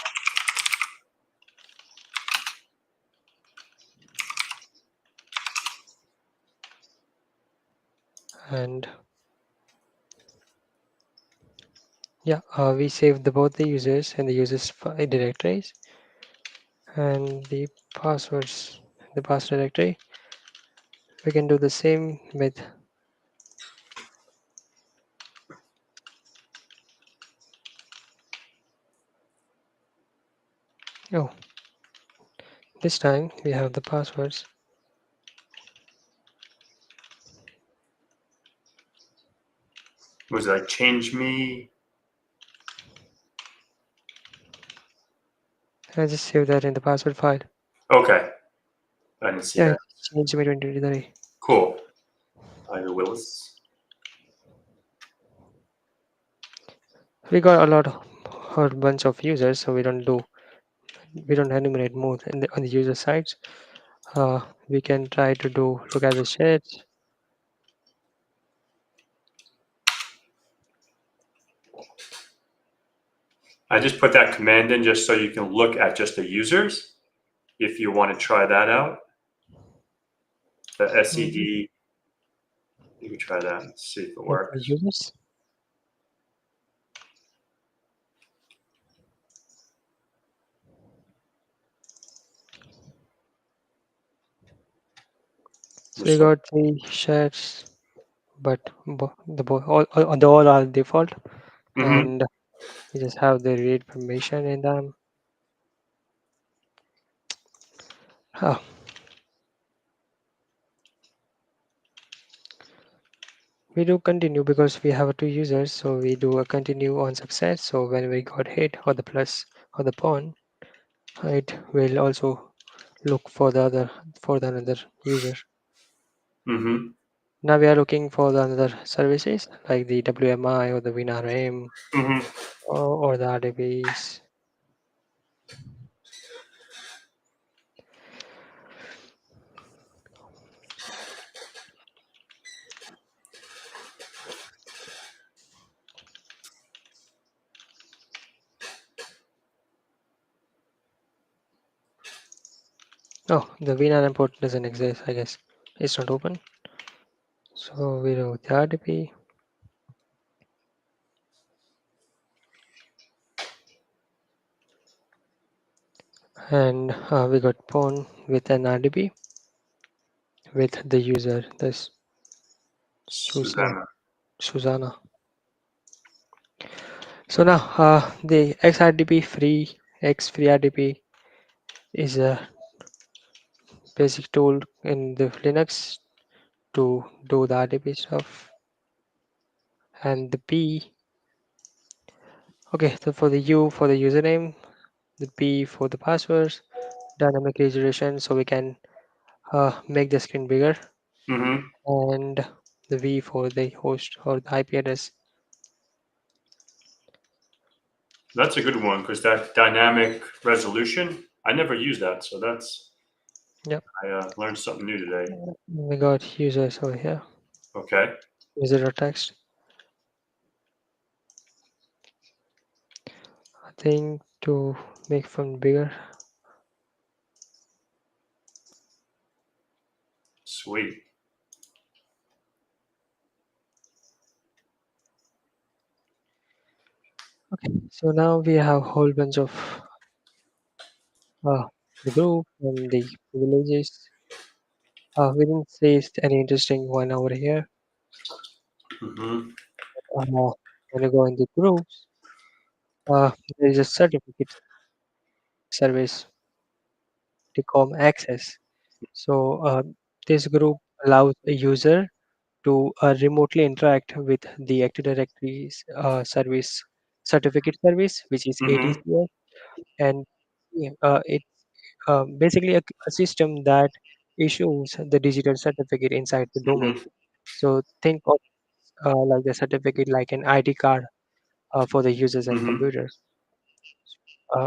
And yeah, we save both the users and the users directories and the passwords in the password directory. We can do the same with oh, this time we have the passwords. Was it like change me? I just save that in the password file. Okay. I didn't see Yeah, that. change me 2023. Cool. Ivy Willis. we got a lot of a bunch of users, so we don't enumerate more on the user sides. We can try to look at the shares. I just put that command in just so you can look at just the users if you want to try that out. The Mhm. SED, you can try that and see if it Look at the works. users. So we This one. got the shares, but they all are default, Mm-hmm. and we just have the read permission in them. Ah, we do continue because we have two users, so we do a continue on success. So when we got hit or the plus or the pawn, it will also look for the another user. Mm-hmm. Now we are looking for the another services like the WMI or the WinRM Mm-hmm. or the RDBs. Oh, the WinRM port doesn't exist, I guess. It's not open. So we do the RDB and we got pawn with an RDB with the user, this Susanna. Susanna. So now the XRDB free X free RDB is a basic tool in the Linux to do the RDB stuff. And the P, okay, so for the U for the username, the P for the passwords, dynamic registration, so we can make the screen bigger, Mm-hmm. and the V for the host or the IP address. That's a good one because that dynamic resolution, I never use that. So Yep, I learned something new today. we got users over here, Okay. user text. I think to make font bigger. Sweet. Okay, so now we have a whole bunch of uh, the group and the privileges. We didn't say any interesting one over here. Mm-hmm. When you go in the groups, there is a certificate service decom access. So this group allows a user to remotely interact with the Active Directory's service certificate service, which is Mm-hmm. ADCS, and yeah, it's basically a system that issues the digital certificate inside the domain. Mm-hmm. So think of like the certificate like an ID card for the users and Mm-hmm. computers.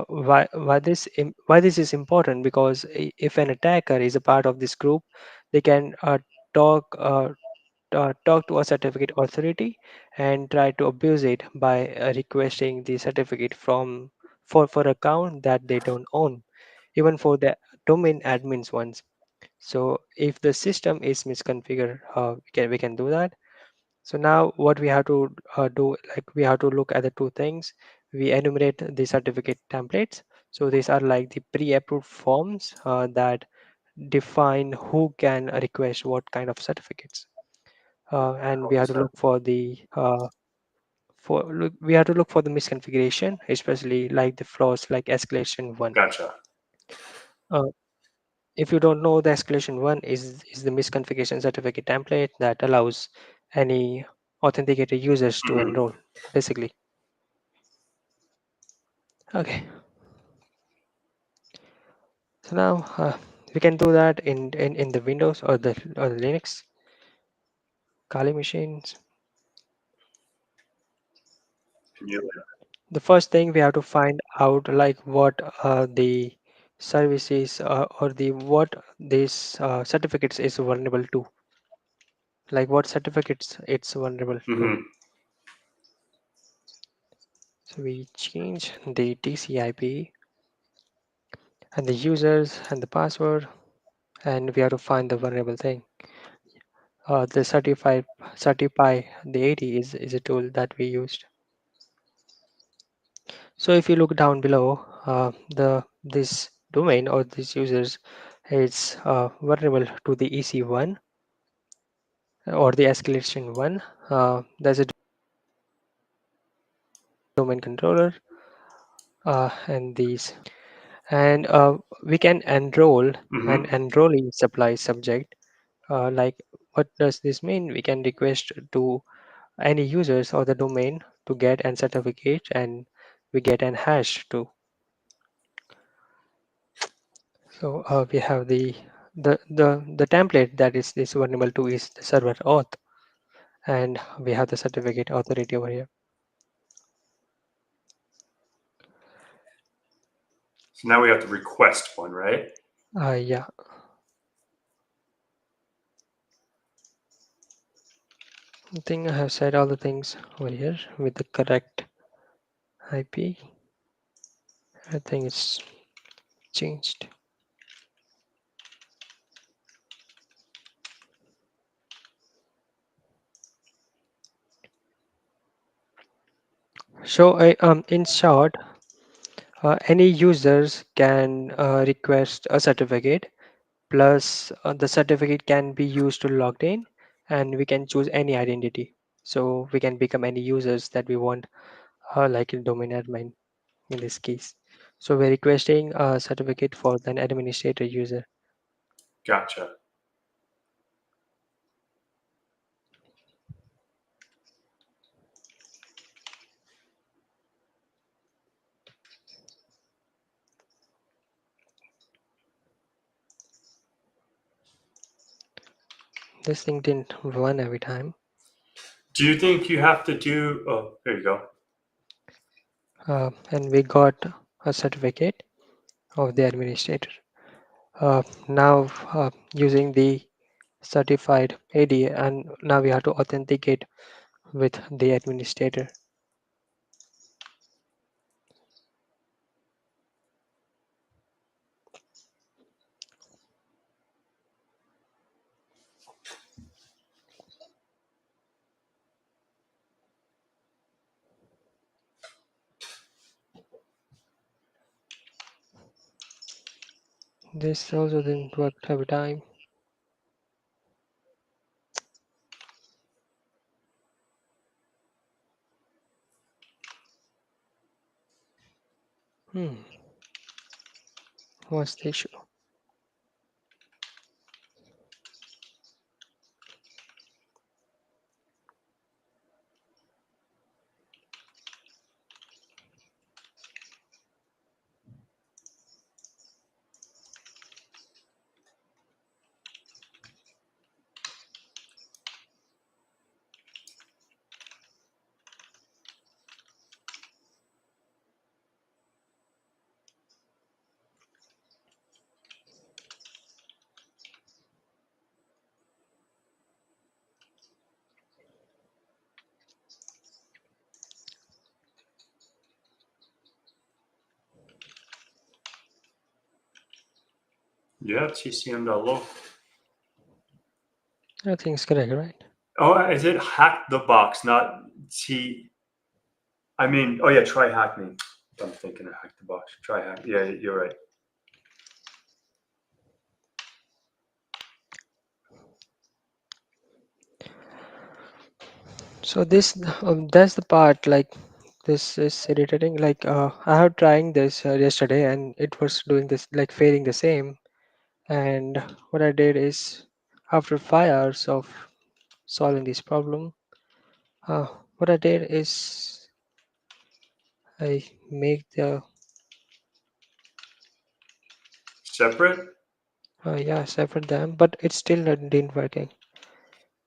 Why this is important because if an attacker is a part of this group, they can talk talk to a certificate authority and try to abuse it by requesting the certificate from for account that they don't own, even for the domain admins ones. So if the system is misconfigured, we can do that. So now what we have to do, like we have to look at the two things. We enumerate the certificate templates. So these are like the pre-approved forms that define who can request what kind of certificates. And we have to look for the we have to look for the misconfiguration, especially like the flaws like escalation one. Gotcha. Uh, if you don't know, the escalation one is the misconfiguration certificate template that allows any authenticated users to Mm-hmm. enroll, basically. Okay, so now we can do that in the Windows or the Linux Kali machines. Can you? The first thing we have to find out like what the services or the what this certificates is vulnerable to, like what certificates it's vulnerable to. Mm-hmm. So we change the TCP and the users and the password, and we have to find the vulnerable thing. The certify the 80 is a tool that we used. So if you look down below, the this domain or these users is vulnerable to the EC1 or the escalation one. There's a domain controller and these, and we can enroll, and Mm-hmm. enrollee supply subject. Like what does this mean? We can request to any users or the domain to get an certificate, and we get an hash too. So we have the template that is this vulnerable to is the server auth, and we have the certificate authority over here. So now we have to request one, right? Yeah, I think I have said all the things over here with the correct IP. I think it's changed. So in short, any users can request a certificate, plus the certificate can be used to log in, and we can choose any identity. So we can become any users that we want, like a domain admin in this case. So we're requesting a certificate for an administrator user. Gotcha. This thing didn't run every time. Do you think you have to do? Oh, there you go. And we got a certificate of the administrator. Now using the certified AD, and now we have to authenticate with the administrator. This also didn't work every time. Hmm, what's the issue? Yeah, TCM.log. I think it's correct, right? Oh, is it hack the box, not T? I mean, oh yeah, try hack me. I'm thinking of hack the box. Try hack. Yeah, you're right. So this that's the part, like this is irritating. Like I have trying this yesterday, and it was doing this like failing the same. And what I did is, after 5 hours of solving this problem, uh, what I did is I make the Separate. yeah, separate them, but it still not, didn't working.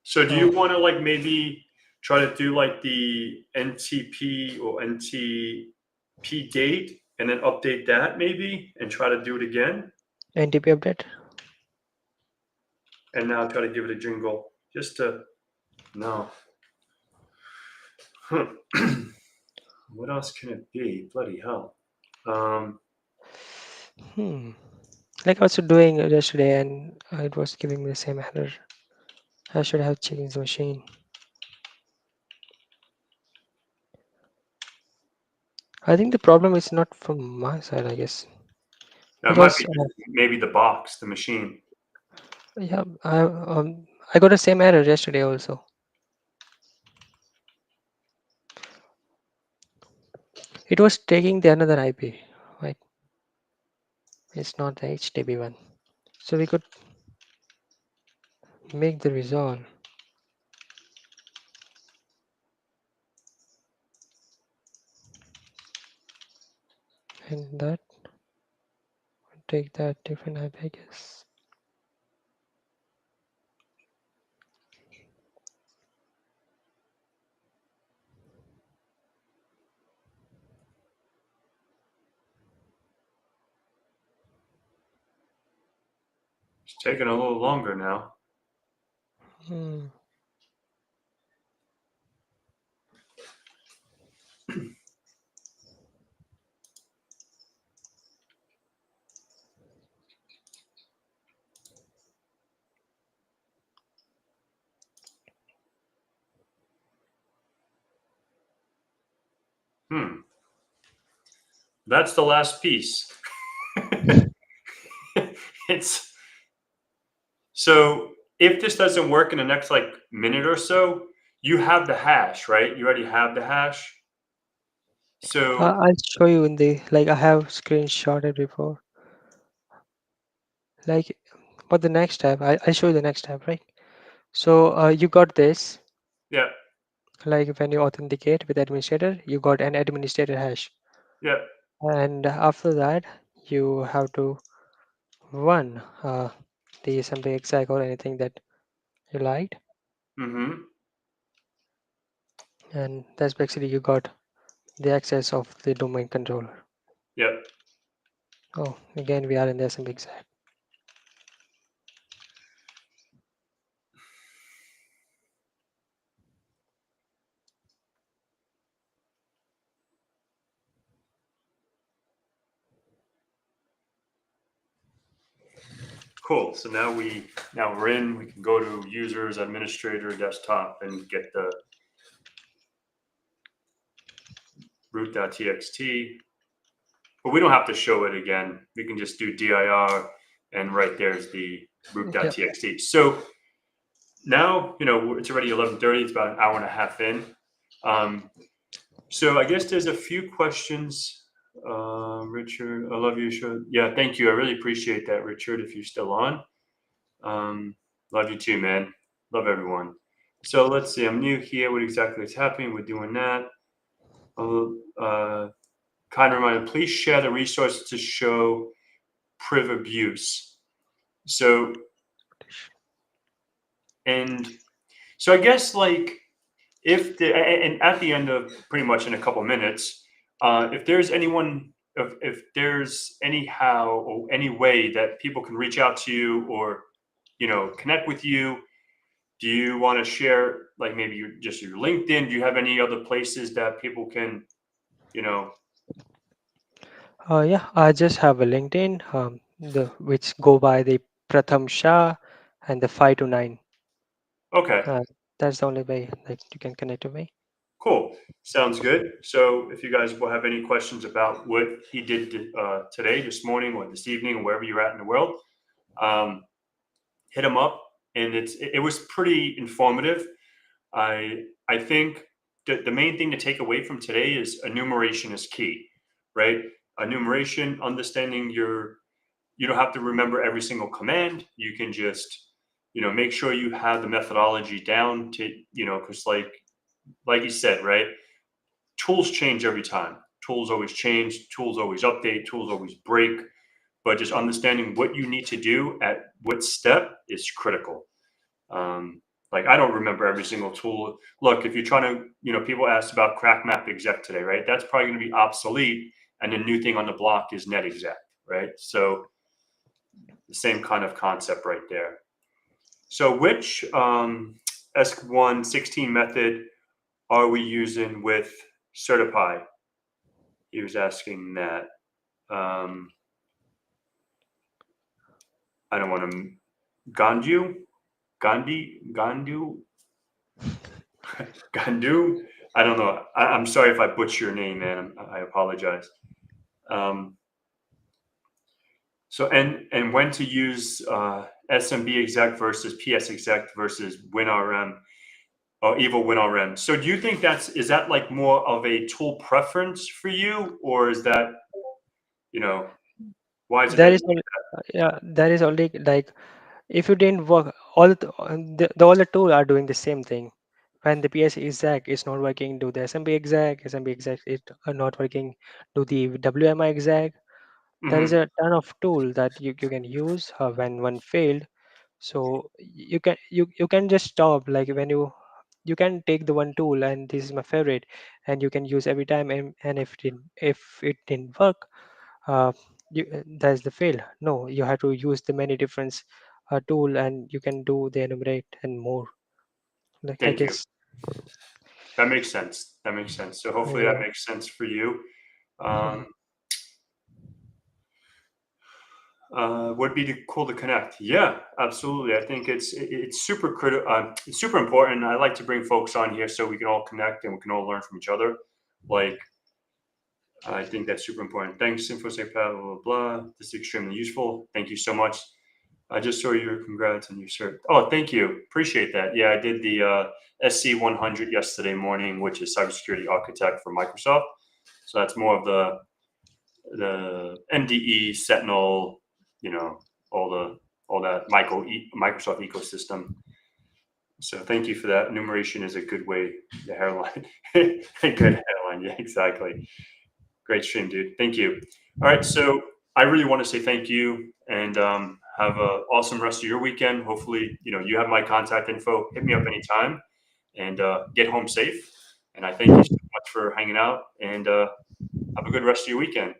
So do Uh, you want to like maybe try to do like the NTP or NTP gate and then update that maybe and try to do it again. NTP update. And now try to give it a jingle just to, no. What else can it be? Bloody hell. Like I was doing it yesterday, and it was giving me the same error. I should have changed the machine. I think the problem is not from my side, I guess, It might because be maybe the box, the machine. yeah, I got the same error yesterday also. It was taking the another IP, right? It's not the HTTP one. So we could make the resolve, and that would take that different IP, I guess. It's taking a little longer now. Hmm. That's the last piece. It's so if this doesn't work in the next like minute or so, you have the hash, right? You already have the hash. So I'll show you in the like I have screenshotted before. Like, but the next tab, I'll show you the next tab, right? So you got this. yeah, Like when you authenticate with administrator, you got an administrator hash, yeah. and after that, you have to run the something exec or anything that you liked, Mm-hmm. and that's basically you got the access of the domain controller. Yep. Oh, again, we are in the assembly exec. Cool. So now we're in. We can go to users, administrator, desktop, and get the root.txt. But we don't have to show it again. We can just do dir, and right there's the Yep. root.txt. So now it's already 11:30. It's about an hour and a half in. So I guess there's a few questions. Richard, I love you. Yeah, thank you. I really appreciate that, Richard. If you're still on, love you too, man. Love everyone. So let's see. I'm new here. What exactly is happening? We're doing that. Kind reminder: please share the resources to show priv abuse. So and so I guess like if the and at the end of pretty much in a couple minutes, if there's anyone, if there's anyhow or any way that people can reach out to you or connect with you, do you want to share like maybe your LinkedIn? Do you have any other places that people can, you know? Yeah, I just have a LinkedIn, the which go by the Pratham Shah and the 529. Okay, Uh, that's the only way like you can connect to me. cool. Sounds good. So if you guys will have any questions about what he did today, this morning, or this evening, or wherever you're at in the world, um, hit him up. And it was pretty informative. I think the main thing to take away from today is enumeration is key, right? Enumeration, understanding you don't have to remember every single command. You can just make sure you have the methodology down to because like you said, right? Tools change every time. Tools always change. Tools always update. Tools always break. But just understanding what you need to do at what step is critical. Um, Like, I don't remember every single tool. Look, if you're trying to, people asked about crack map exec today, right? That's probably going to be obsolete. And the new thing on the block is net exec, right? So the same kind of concept right there. So which ESC116 method are we using with Certify? He was asking that. I don't want to. Gandu, Gandu. I don't know. I'm sorry if I butcher your name, man. I apologize. So and when to use SMB exec versus PS exec versus WinRM or Evil WinRM. So do you think is that like more of a tool preference for you, or is that why is it There that? is only, yeah, there is only like if you didn't work, all the tool are doing the same thing. When the PS exec is not working, do the SMB exec is not working, do the WMI exec. There is Mhm. a ton of tool that you can use when one failed. So you can just stop, like when you can take the one tool and this is my favorite and you can use every time, and if it didn't work, uh, that's the fail. No, you have to use the many different tool and you can do the enumerate and more. Like I Thank you. guess, That makes sense. That makes sense. So hopefully that yeah. makes sense for you. Mhm. Um, would be cool to connect. Yeah, absolutely. I think it's super critical. It's super important. I like to bring folks on here so we can all connect and we can all learn from each other. Like, I think that's super important. Thanks, InfoSec Pat, blah, blah, blah. This is extremely useful. Thank you so much. I just saw your congrats on your cert. Oh, thank you. Appreciate that. Yeah, I did the SC100 yesterday morning, which is cybersecurity architect for Microsoft. So that's more of the MDE, Sentinel, you know, all that Microsoft ecosystem. So thank you for that. Enumeration is a good way, the hairline, a good hairline. Yeah, exactly. Great stream, dude. Thank you. All right, so I really want to say thank you and have an awesome rest of your weekend. Hopefully, you have my contact info. Hit me up anytime and get home safe. And I thank you so much for hanging out and have a good rest of your weekend.